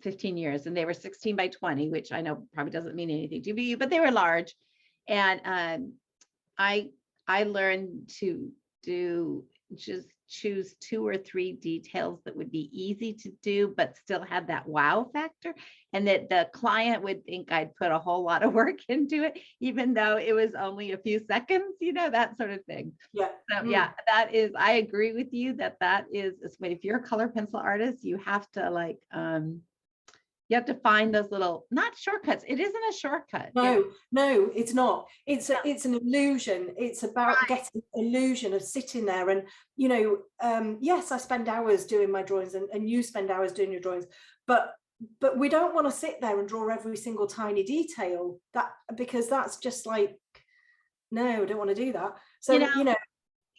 15 years, and they were 16 by 20, which I know probably doesn't mean anything to you, but they were large. And I learned to just choose 2 or 3 details that would be easy to do, but still have that wow factor, and that the client would think I'd put a whole lot of work into it, even though it was only a few seconds, you know, that sort of thing. Yeah. So yeah, that is, I agree with you that is, if you're a color pencil artist, you have to like, you have to find those little, not shortcuts. It isn't a shortcut. No, it's not. It's an illusion. It's about getting illusion of sitting there. And, you know, yes, I spend hours doing my drawings, and you spend hours doing your drawings, but we don't want to sit there and draw every single tiny detail, because that's just like, no, I don't want to do that. So, you know,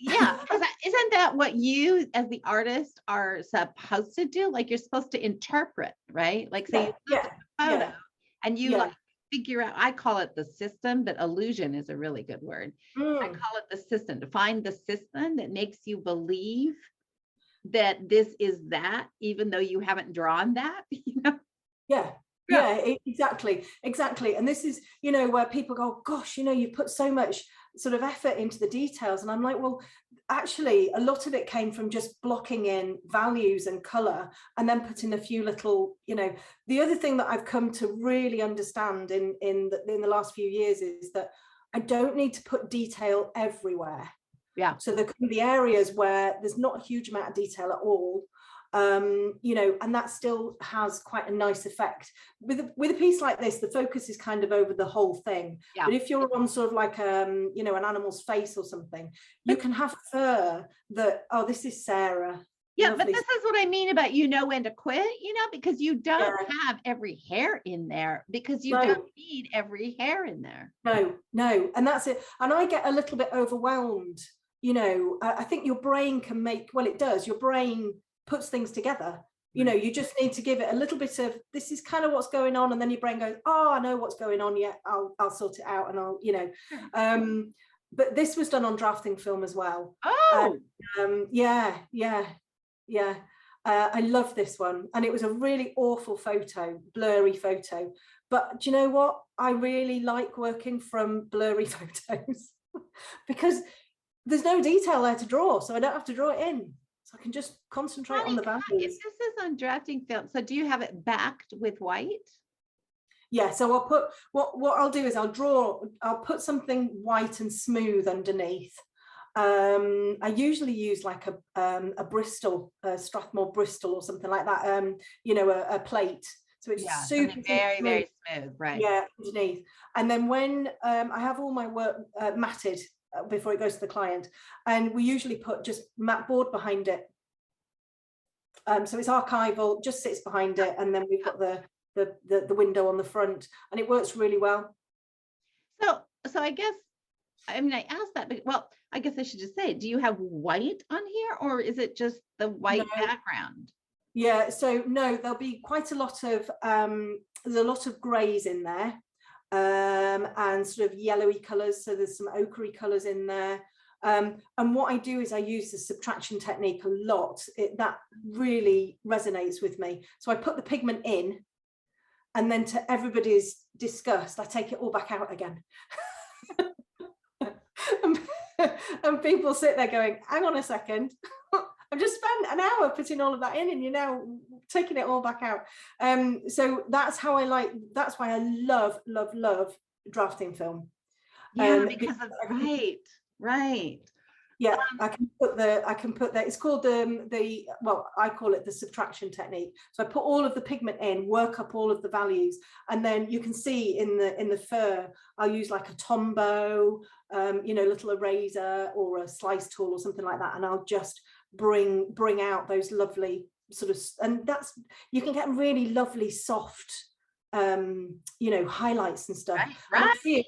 yeah, because isn't that what you as the artist are supposed to do? Like, you're supposed to interpret, right? Like, say you look at the photo and you like figure out, I call it the system, but illusion is a really good word. I call it the system, to find the system that makes you believe that this is that, even though you haven't drawn that, you know? Yeah. exactly. And this is, you know, where people go, gosh, you know, you put so much sort of effort into the details. And I'm like, well, actually, a lot of it came from just blocking in values and color and then putting a few little, you know, the other thing that I've come to really understand in the last few years is that I don't need to put detail everywhere. Yeah. So there can be areas where there's not a huge amount of detail at all, you know, and that still has quite a nice effect. With a piece like this, the focus is kind of over the whole thing. Yeah. But if you're on sort of like you know, an animal's face or something, you can have fur that, oh, this is Sarah. Yeah, Lovely. but this is what I mean about, you know, when to quit, you know, because you don't have every hair in there, because you don't need every hair in there. No, and that's it. And I get a little bit overwhelmed, you know. I think your brain can make, well, it does, your brain puts things together, you know. You just need to give it a little bit of, this is kind of what's going on, and then your brain goes, oh, I know what's going on, yeah, I'll sort it out, and I'll, you know. But this was done on drafting film as well. Yeah. I love this one, and it was a really awful photo, blurry photo, but do you know what, I really like working from blurry photos because there's no detail there to draw, so I don't have to draw it in, so I can just concentrate on the values. If this is on drafting film, so do you have it backed with white? Yeah, so I'll put, what I'll do is I'll put something white and smooth underneath. I usually use like a Bristol, Strathmore Bristol or something like that, you know, a plate. So it's super very, very smooth, right? Yeah, underneath. And then when I have all my work matted before it goes to the client, and we usually put just mat board behind it. So it's archival, just sits behind it, and then we've got the window on the front, and it works really well. So I guess, I mean, I asked that, but well, I guess I should just say, do you have white on here, or is it just the white background? Yeah, so no, there'll be quite a lot of there's a lot of grays in there, and sort of yellowy colors, so there's some ochre colors in there. And what I do is I use the subtraction technique a lot. That really resonates with me. So I put the pigment in, and then to everybody's disgust, I take it all back out again. And people sit there going, hang on a second, I've just spent an hour putting all of that in, and you're now taking it all back out. So that's how I like, that's why I love drafting film. Yeah, because of right. Yeah, I can put that, it's called well, I call it the subtraction technique. So I put all of the pigment in, work up all of the values, and then you can see in the fur, I'll use like a Tombow, you know, little eraser or a slice tool or something like that, and I'll just bring out those lovely sort of, and that's, you can get really lovely soft, you know, highlights and stuff. Right.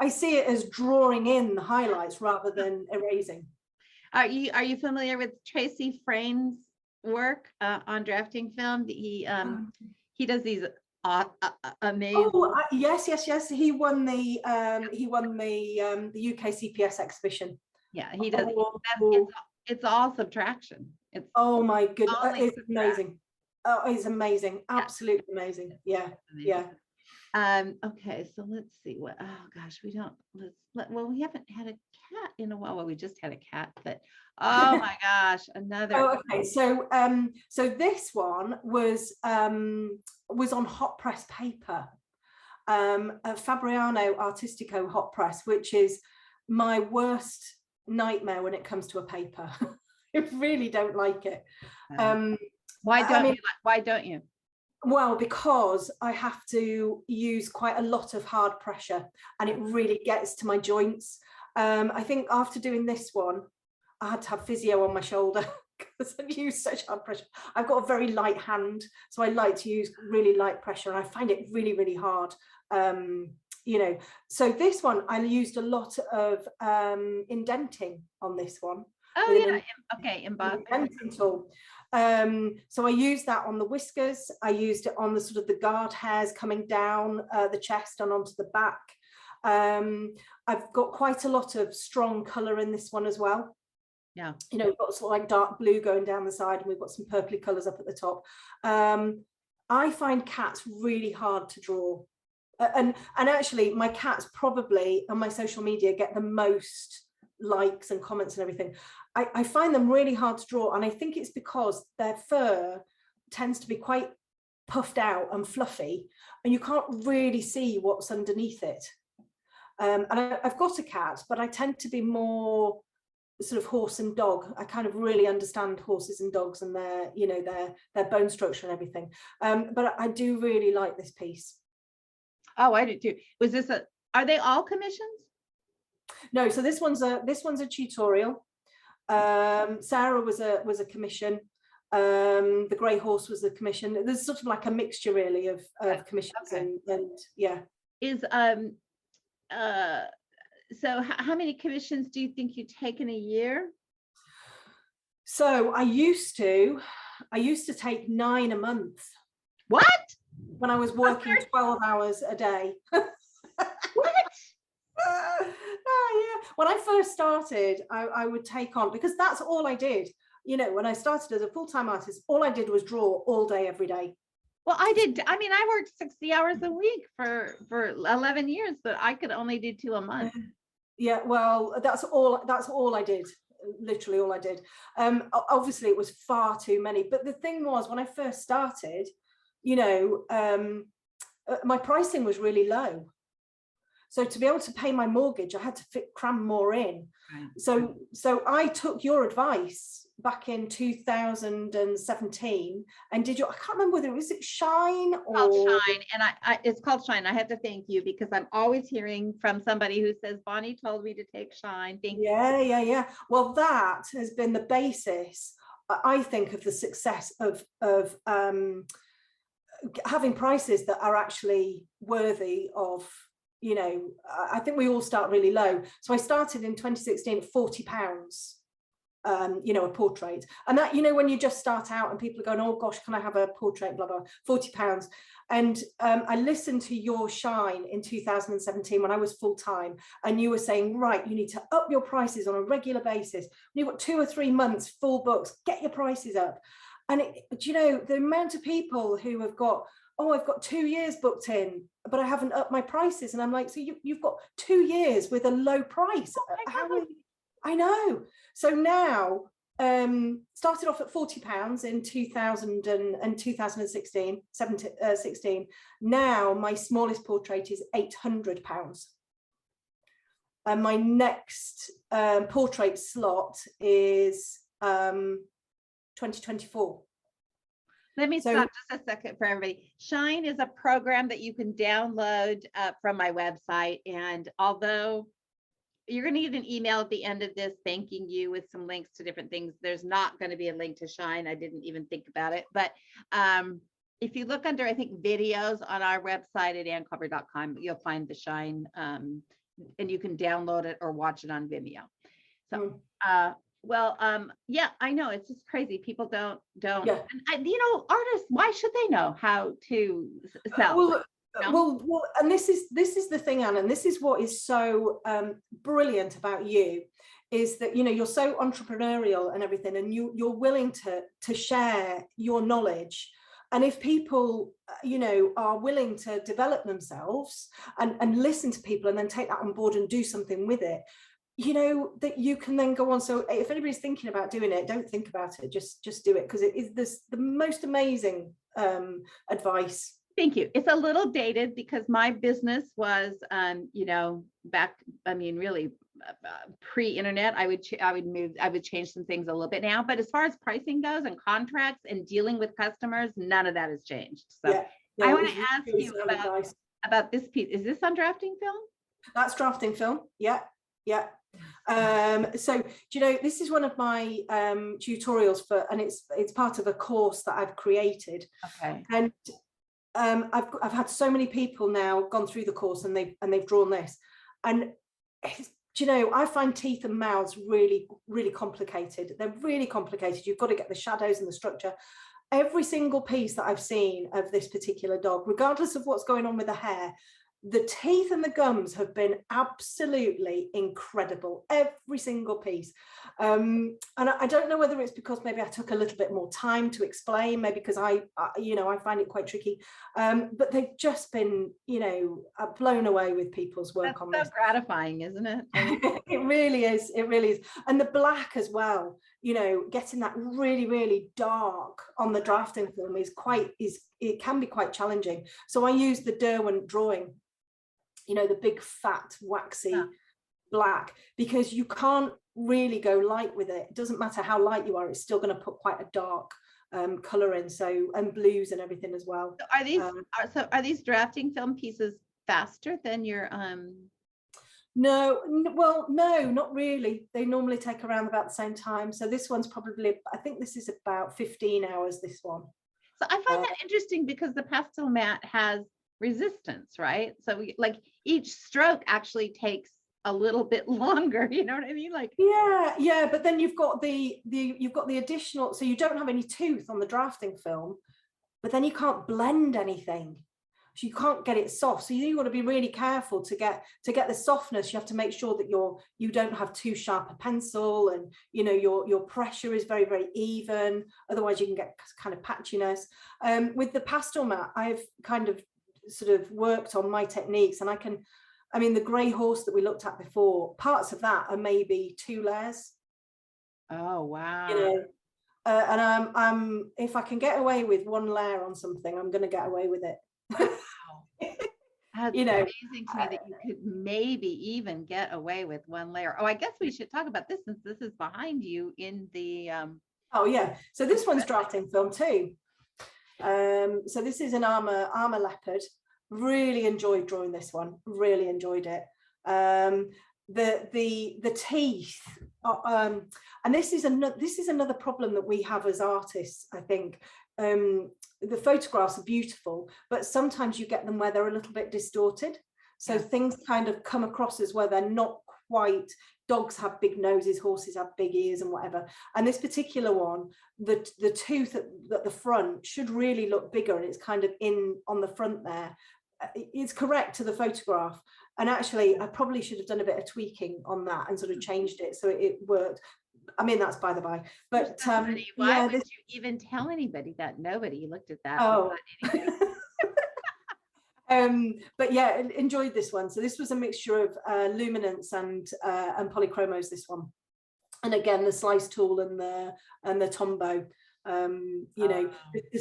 I see it as drawing in the highlights rather than erasing. Are you familiar with Tracy Frane's work on drafting film? He does these amazing. Oh, yes. He won the UK CPS exhibition. Yeah, he does. It's all subtraction. It's my goodness, it's amazing. Oh, it's amazing. Absolutely amazing. Yeah. Okay, so let's see what, oh gosh, we haven't had a cat in a while. Well, we just had a cat, but oh my gosh, another. Oh, okay, so this one was on hot press paper, a Fabriano Artistico hot press, which is my worst nightmare when it comes to a paper. I really don't like it. Why don't you? Well, because I have to use quite a lot of hard pressure, and it really gets to my joints. I think after doing this one, I had to have physio on my shoulder because I've used such hard pressure. I've got a very light hand, so I like to use really light pressure, and I find it really, really hard. You know, so this one, I used a lot of indenting on this one. Oh yeah, okay, indenting tool. So I used that on the whiskers. I used it on the sort of the guard hairs coming down the chest and onto the back. I've got quite a lot of strong colour in this one as well. Yeah, you know, we've got sort of like dark blue going down the side, and we've got some purpley colours up at the top. I find cats really hard to draw. And actually my cats probably on my social media get the most likes and comments and everything. I find them really hard to draw, and I think it's because their fur tends to be quite puffed out and fluffy, and you can't really see what's underneath it. And I've got a cat, but I tend to be more sort of horse and dog. I kind of really understand horses and dogs and their, you know, their bone structure and everything. But I do really like this piece. Oh, I did too. Was this are they all commissions? No, so this one's a tutorial. Sarah was a commission. The grey horse was a commission. There's sort of like a mixture really of commissions. Okay. and yeah. Is so how many commissions do you think you take in a year? So I used to take 9 a month. What? When I was working 12 hours a day. What? Yeah. When I first started, I would take on, because that's all I did. You know, when I started as a full-time artist, all I did was draw all day, every day. Well, I did. I mean, I worked 60 hours a week for 11 years, but I could only do 2 a month. Yeah, well, that's all I did. Literally all I did. Obviously it was far too many. But the thing was, when I first started, you know, my pricing was really low. So to be able to pay my mortgage, I had to cram more in. Right. So I took your advice back in 2017 and did I can't remember whether it was Shine or called Shine, and it's called Shine. I have to thank you because I'm always hearing from somebody who says Bonnie told me to take Shine. Thank you. Yeah. Well, that has been the basis, I think, of the success of having prices that are actually worthy of, you know, I think we all start really low. So I started in 2016 at £40, you know, a portrait. And that, you know, when you just start out and people are going, oh gosh, can I have a portrait, blah, blah, £40. And I listened to your Shine in 2017 when I was full-time, and you were saying, right, you need to up your prices on a regular basis. When you've got 2 or 3 months full books, get your prices up. And you know, the amount of people who have got, oh, I've got 2 years booked in, but I haven't upped my prices. And I'm like, so you've got 2 years with a low price. Oh, I know. So now, started off at £40 in 2016. Now my smallest portrait is £800. And my next portrait slot is 2024. Let me stop just a second for everybody. Shine is a program that you can download from my website. And although you're going to get an email at the end of this thanking you with some links to different things, there's not going to be a link to Shine. I didn't even think about it. But if you look under, I think, videos on our website at annculver.com, you'll find the Shine, and you can download it or watch it on Vimeo. So, yeah, I know, it's just crazy. People don't. Yeah. And you know, artists, why should they know how to sell? Well, and this is the thing, Anne, and this is what is so brilliant about you, is that, you know, you're so entrepreneurial and everything, and you're willing to share your knowledge. And if people, you know, are willing to develop themselves and listen to people and then take that on board and do something with it, you know, that you can then go on. So if anybody's thinking about doing it, don't think about it, just do it, because it is the most amazing advice. Thank you. It's a little dated because my business was, you know, back, I mean, really pre-internet. I would change some things a little bit now, but as far as pricing goes and contracts and dealing with customers, none of that has changed. So yeah, I want to ask you about this piece. Is this on drafting film? That's drafting film. Yeah. So, do you know, this is one of my tutorials and it's part of a course that I've created. Okay. And I've had so many people now gone through the course and they've drawn this, and do you know, I find teeth and mouths really, really complicated. They're really complicated. You've got to get the shadows and the structure. Every single piece that I've seen of this particular dog, regardless of what's going on with the hair, The teeth and the gums have been absolutely incredible, every single piece. And I don't know whether it's because maybe I took a little bit more time to explain, maybe because I find it quite tricky. But they've just been, blown away with people's work on this. So gratifying, isn't it? It really is. It really is. And the black as well, getting that really, really dark on the drafting film it can be quite challenging. So I use the Derwent drawing, the big fat waxy black, because you can't really go light with it. It doesn't matter how light you are, it's still going to put quite a dark color in, and blues and everything as well. So are these drafting film pieces faster than your No, well, no, not really. They normally take around about the same time. So this one's probably, I think this is about 15 hours, this one. So I find that interesting, because the pastel mat has resistance, right? So each stroke actually takes a little bit longer, you know what I mean? Yeah, but then you've got the additional, so you don't have any tooth on the drafting film, but then you can't blend anything. So you can't get it soft. So you've got to be really careful to get the softness. You have to make sure that you don't have too sharp a pencil, and your pressure is very, very even. Otherwise you can get kind of patchiness. With the pastel mat, I've kind of sort of worked on my techniques, and the grey horse that we looked at before, parts of that are maybe 2 layers. Oh wow. And I'm if I can get away with 1 layer on something, I'm going to get away with it. That's amazing to me that you could maybe even get away with 1 layer. Oh, I guess we should talk about this, since this is behind you in the oh yeah, so this one's drafting film too. So this is an armor leopard. Really enjoyed drawing this one, really enjoyed it. The teeth and this is another problem that we have as artists, I think. The photographs are beautiful, but sometimes you get them where they're a little bit distorted, so things kind of come across as where they're not quite. Dogs have big noses, horses have big ears and whatever, and this particular one, the tooth at the front should really look bigger, and it's kind of in on the front there. It's correct to the photograph, and actually I probably should have done a bit of tweaking on that and sort of changed it so it worked. I mean, that's by the by, but why would you even tell anybody that? Nobody looked at that. Oh. But yeah, enjoyed this one. So this was a mixture of luminance and polychromos, this one, and again the slice tool and the Tombow. The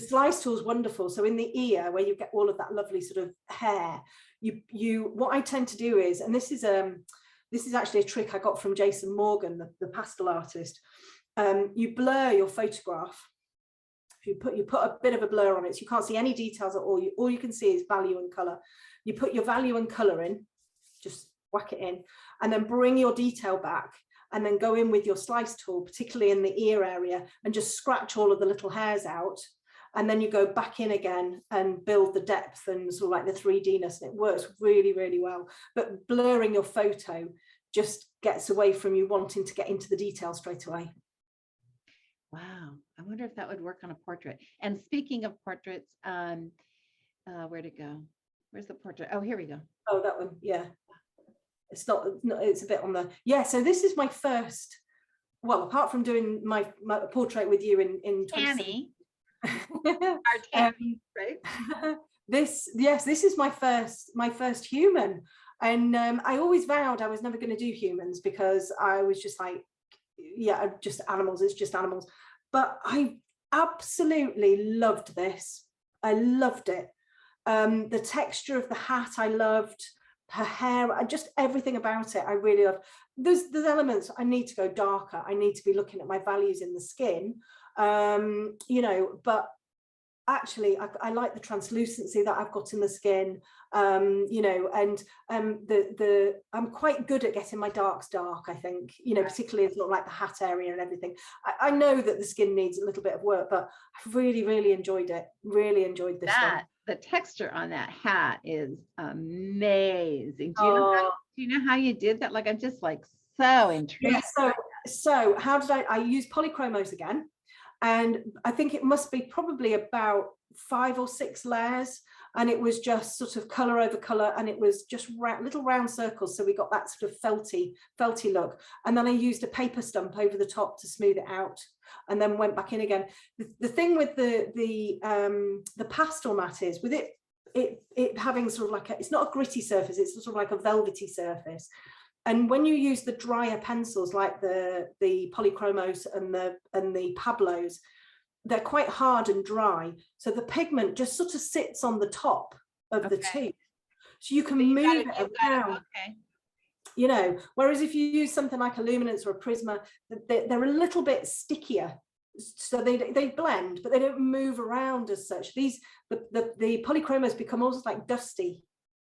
slice tool is wonderful. So in the ear, where you get all of that lovely sort of hair, you what I tend to do is, and this is actually a trick I got from Jason Morgan, the pastel artist. You blur your photograph. You put a bit of a blur on it, so you can't see any details at all. All you can see is value and color. You put your value and color in, just whack it in, and then bring your detail back, and then go in with your slice tool, particularly in the ear area, and just scratch all of the little hairs out. And then you go back in again and build the depth and sort of like the 3D-ness, and it works really, really well. But blurring your photo just gets away from you wanting to get into the detail straight away. Wow, I wonder if that would work on a portrait. And speaking of portraits, where'd it go? Where's the portrait? Oh, here we go. Oh, that one, yeah. It's not, it's a bit on the, yeah. So this is my first, well, apart from doing my portrait with you in Tammy. Our Tammy, right? This is my first human, and I always vowed I was never going to do humans, because I was just like, yeah, just animals, it's just animals. But I absolutely loved this. I loved it. The texture of the hat I loved, her hair, just everything about it I really loved. There's elements I need to go darker, I need to be looking at my values in the skin, but actually I like the translucency that I've got in the skin, and I'm quite good at getting my darks dark, I think, particularly sort of like the hat area and everything. I know that the skin needs a little bit of work, but I've really, really enjoyed it. Really enjoyed this one. The texture on that hat is amazing. Do you know how you did that? Like, I'm just like so intrigued. Yeah, so how did I use polychromos again? And I think it must be probably about 5 or 6 layers, and it was just sort of color over color, and it was just little round circles, so we got that sort of felty look. And then I used a paper stump over the top to smooth it out, and then went back in again. The thing with the pastel mat is, with it having sort of like it's not a gritty surface, it's sort of like a velvety surface. And when you use the drier pencils like the polychromos and the Pablos, they're quite hard and dry, so the pigment just sort of sits on the top of the tube, so you can move it around. You know, whereas if you use something like a luminance or a Prisma, they're a little bit stickier, so they blend, but they don't move around as such. The polychromos become almost like dusty,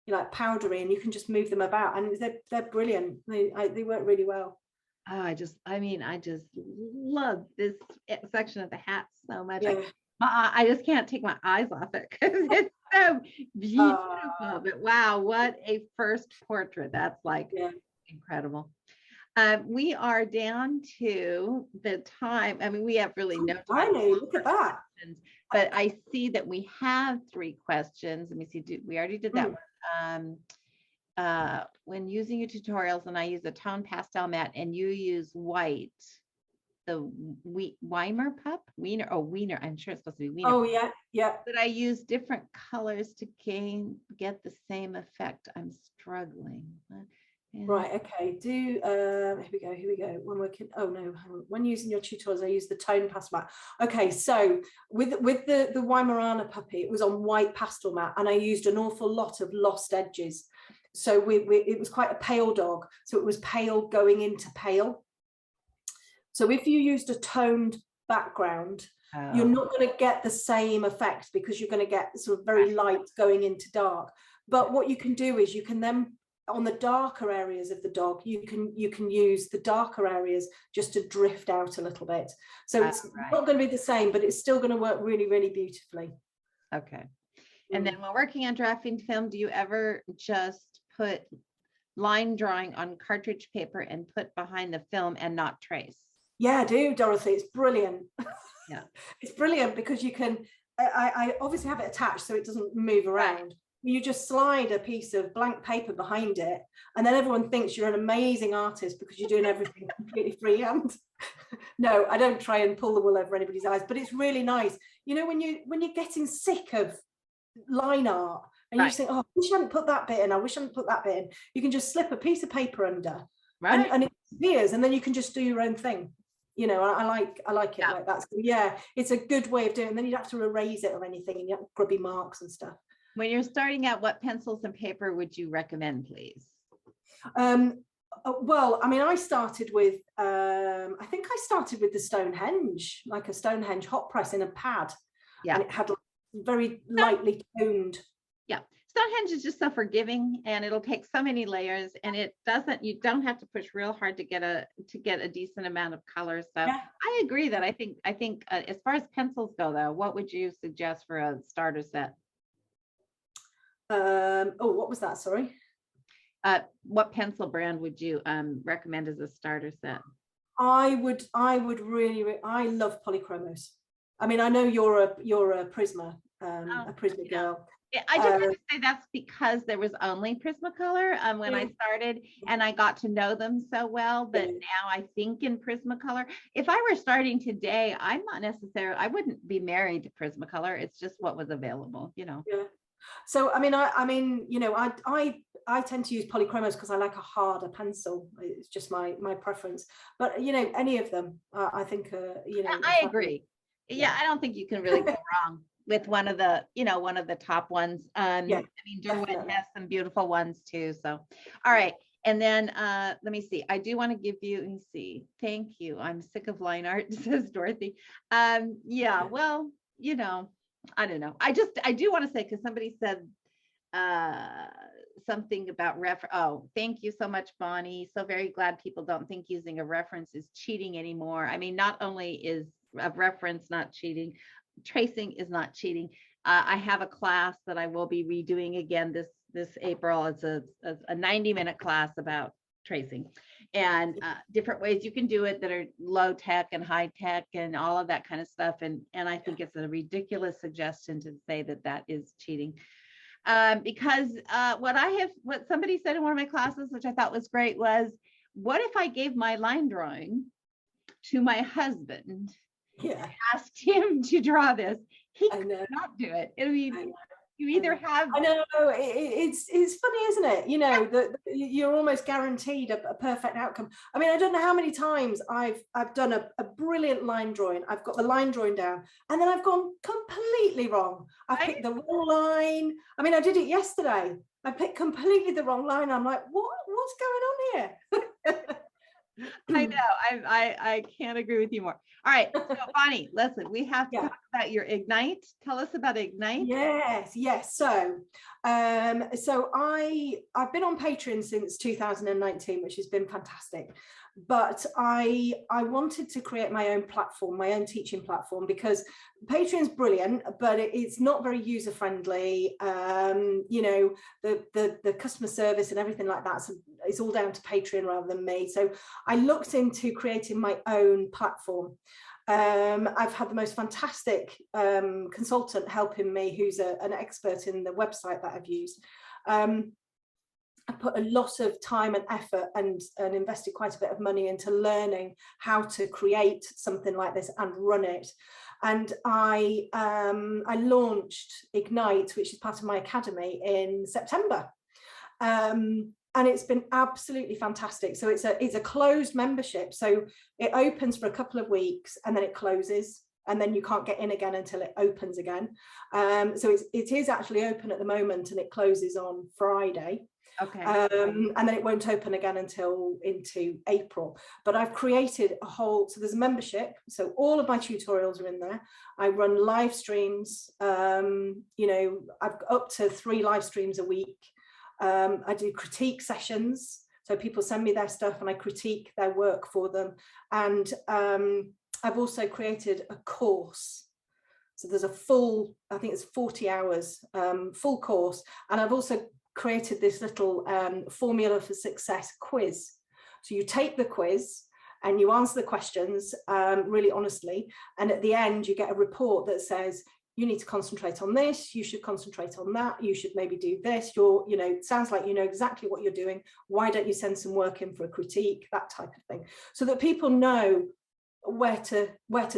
like powdery, and you can just move them about, and they're brilliant. They work really well. Oh, I just love this section of the hat so much. Yeah. I just can't take my eyes off it because it's so beautiful. But wow, what a first portrait. That's like incredible. We are down to the time. I mean, we have really no time. Look at that. But I see that we have 3 questions. Let me see. We already did that one. When using your tutorials, and I use a tone pastel mat, and you use white, the Wiener. I'm sure it's supposed to be Wiener. Oh yeah. But I use different colors to get the same effect. I'm struggling. Right. Okay. Here we go. When using your tutorials, I use the tone pastel mat. Okay. So with the Weimaraner puppy, it was on white pastel mat, and I used an awful lot of lost edges. So it was quite a pale dog. So it was pale going into pale. So if you used a toned background, you're not going to get the same effect, because you're going to get sort of very light going into dark. But what you can do is you can then, on the darker areas of the dog, you can use the darker areas just to drift out a little bit. So it's not going to be the same, but it's still going to work really, really beautifully. Okay. And then when working on drafting film, do you ever just put line drawing on cartridge paper and put behind the film and not trace? Yeah, I do, Dorothy. It's brilliant. Yeah. It's brilliant because you can, I obviously have it attached so it doesn't move around. You just slide a piece of blank paper behind it, and then everyone thinks you're an amazing artist because you're doing everything completely freehand. No, I don't try and pull the wool over anybody's eyes, but it's really nice. You know, when you're getting sick of line art and you just think, oh, I wish I hadn't put that bit in, I wish I hadn't put that bit in, you can just slip a piece of paper under, and it appears, and then you can just do your own thing. You know, I like it like that. So yeah, it's a good way of doing it. And then you don't have to erase it or anything, and you have grubby marks and stuff. When you're starting out, what pencils and paper would you recommend, please? Well, I mean, I started with, I think I started with the Stonehenge, like a Stonehenge hot press in a pad. Yeah. And it had like very lightly toned. Yeah. Stonehenge is just so forgiving, and it'll take so many layers, and you don't have to push real hard to get a decent amount of color. So yeah. I agree that I think as far as pencils go though, what would you suggest for a starter set? What was that? Sorry. What pencil brand would you recommend as a starter set? I would really, I love polychromos. I mean, I know you're a Prisma, a Prisma girl. I just have to say that's because there was only Prismacolor when I started, and I got to know them so well that now I think in Prismacolor. If I were starting today, I wouldn't be married to Prismacolor. It's just what was available, you know. Yeah. So I mean, you know, I tend to use polychromos because I like a harder pencil. It's just my preference. But you know, any of them, I think, you know. I agree. Yeah, I don't think you can really go wrong with one of the top ones. I mean, Derwent has some beautiful ones too. So, all right. And then let me see. I do want to give you. Let me see. Thank you. I'm sick of line art, says Dorothy. Yeah. Well, you know. I don't know. I do want to say, because somebody said something about reference. Oh, thank you so much, Bonnie. So very glad people don't think using a reference is cheating anymore. I mean, not only is a reference not cheating, tracing is not cheating. I have a class that I will be redoing again this April. It's a 90-minute class about tracing. and different ways you can do it that are low tech and high tech and all of that kind of stuff. And I think it's a ridiculous suggestion to say that that is cheating. Because what somebody said in one of my classes, which I thought was great, was, what if I gave my line drawing to my husband, asked him to draw this? He could not do it. I mean, you either have. I know, it's funny, isn't it? You know, that you're almost guaranteed a perfect outcome. I mean, I don't know how many times I've done a brilliant line drawing. I've got the line drawing down, and then I've gone completely wrong. I picked the wrong line. I mean, I did it yesterday. I picked completely the wrong line. I'm like, what's going on here? I know. I can't agree with you more. All right, so Bonnie, listen, we have to talk about your Ignite. Tell us about Ignite. Yes. So I've been on Patreon since 2019, which has been fantastic. But I wanted to create my own platform, my own teaching platform, because Patreon's brilliant, but it's not very user friendly. You know, the customer service and everything like that, so it's all down to Patreon rather than me. So I looked into creating my own platform. I've had the most fantastic consultant helping me, who's an expert in the website that I've used. I put a lot of time and effort and invested quite a bit of money into learning how to create something like this and run it. And I launched Ignite, which is part of my academy, in September. And it's been absolutely fantastic. So it's a closed membership. So it opens for a couple of weeks and then it closes, and then you can't get in again until it opens again. So it is actually open at the moment, and it closes on Friday. Okay. And then it won't open again until into April. But I've created so there's a membership. So all of my tutorials are in there. I run live streams. You know, I've got up to 3 live streams a week. I do critique sessions. So people send me their stuff and I critique their work for them. And I've also created a course. So there's a full, I think it's 40 hours, full course. And I've also created this little formula for success quiz. So you take the quiz and you answer the questions really honestly. And at the end, you get a report that says, you need to concentrate on this, you should concentrate on that, you should maybe do this, you know, it sounds like you know exactly what you're doing, why don't you send some work in for a critique, that type of thing, so that people know where to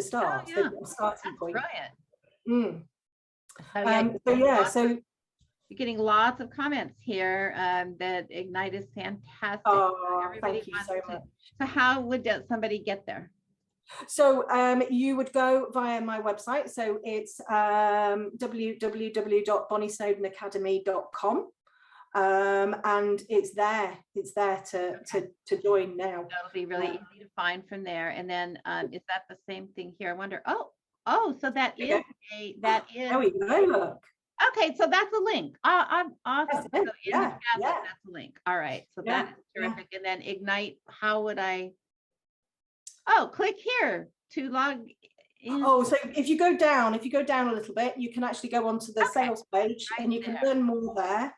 start. Oh, yeah. A starting point. Brilliant. So you're getting lots of comments here that Ignite is fantastic. Oh, thank you so much. So how would somebody get there? So you would go via my website. So it's www.bonnysnowdonacademy.com. And it's there to join now. That'll be really easy to find from there. And then is that the same thing here? I wonder. Oh, so that is there we go, look. Okay, so that's a link. I'm awesome. So that's a link. All right, so that is terrific. And then Ignite, how would I? Oh, click here to log in. Oh, so if you go down a little bit, you can actually go onto the sales page, and you can learn more there.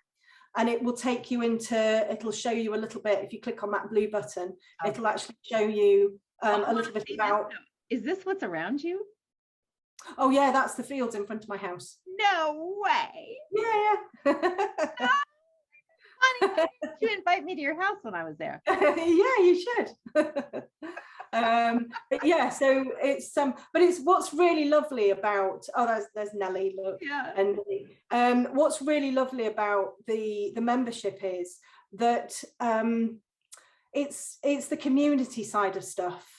And it will take you it'll show you a little bit. If you click on that blue button, it'll actually show you a little bit about. Is this what's around you? Oh yeah, that's the fields in front of my house. No way. Yeah. Honey, you invite me to your house when I was there. Yeah, you should. So it's but it's what's really lovely about there's Nellie, look. Yeah. And what's really lovely about the membership is that it's the community side of stuff.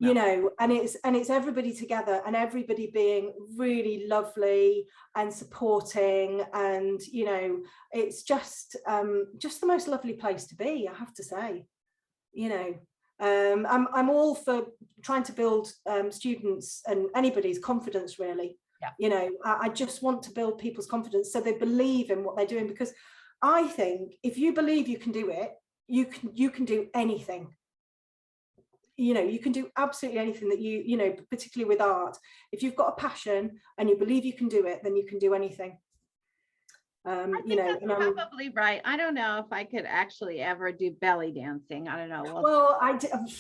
You know, and it's everybody together and everybody being really lovely and supporting, and you know, it's just the most lovely place to be, I have to say. You know, I'm all for trying to build students and anybody's confidence, really. You know, I just want to build people's confidence so they believe in what they're doing, because I think if you believe you can do it, you can do anything. You know, you can do absolutely anything that you know, particularly with art. If you've got a passion and you believe you can do it, then you can do anything. I You think know, that's and I'm, probably right. I don't know if I could actually ever do belly dancing. I don't know. well,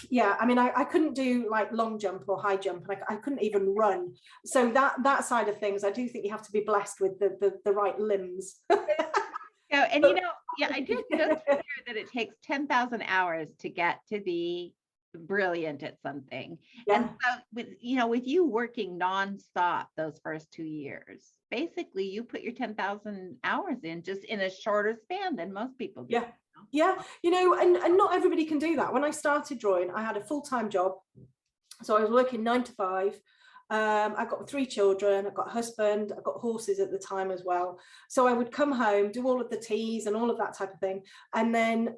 yeah, I mean, I couldn't do like long jump or high jump, and I couldn't even run. So that side of things, I do think you have to be blessed with the right limbs. And you know, yeah, I did just hear that it takes 10,000 hours to get to be brilliant at something. And Yeah. so with you working nonstop those first 2 years, basically you put your 10,000 hours in just in a shorter span than most people do. Yeah. Yeah. You know, and not everybody can do that. When I started drawing, I had a full-time job. So I was working 9 to 5. I've got 3 children, I've got a husband, I've got horses at the time as well. So I would come home, do all of the teas and all of that type of thing. And then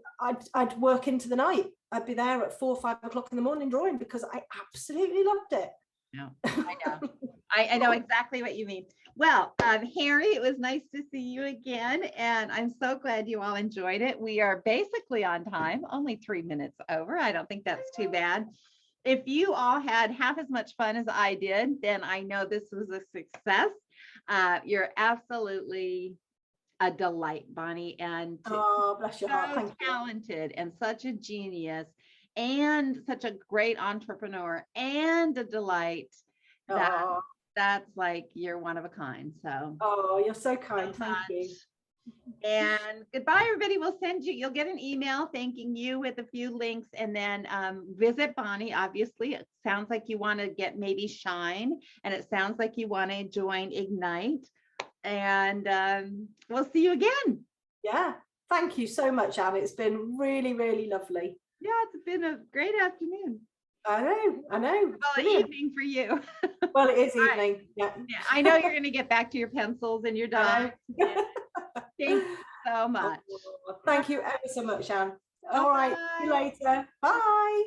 I'd work into the night. I'd be there at 4 or 5 o'clock in the morning drawing because I absolutely loved it. No, I know. I know exactly what you mean. Well, Harry, it was nice to see you again. And I'm so glad you all enjoyed it. We are basically on time, only 3 minutes over. I don't think that's too bad. If you all had half as much fun as I did, then I know this was a success. You're absolutely a delight, Bonnie, and oh, bless your heart. Thank you. talented and such a genius and such a great entrepreneur and a delight. That's like you're one of a kind. So you're so kind. Thank you. And goodbye, everybody. You'll get an email thanking you with a few links, and then visit Bonnie. Obviously, it sounds like you want to get maybe Shine, and it sounds like you want to join Ignite. And we'll see you again. Yeah. Thank you so much, Anne. It's been really, really lovely. Yeah, it's been a great afternoon. I know. Well, evening for you. Well, it is evening. Right. Yeah. I know you're going to get back to your pencils and your dots. Thank you so much. Thank you ever so much, Anne. All right. See you later. Bye.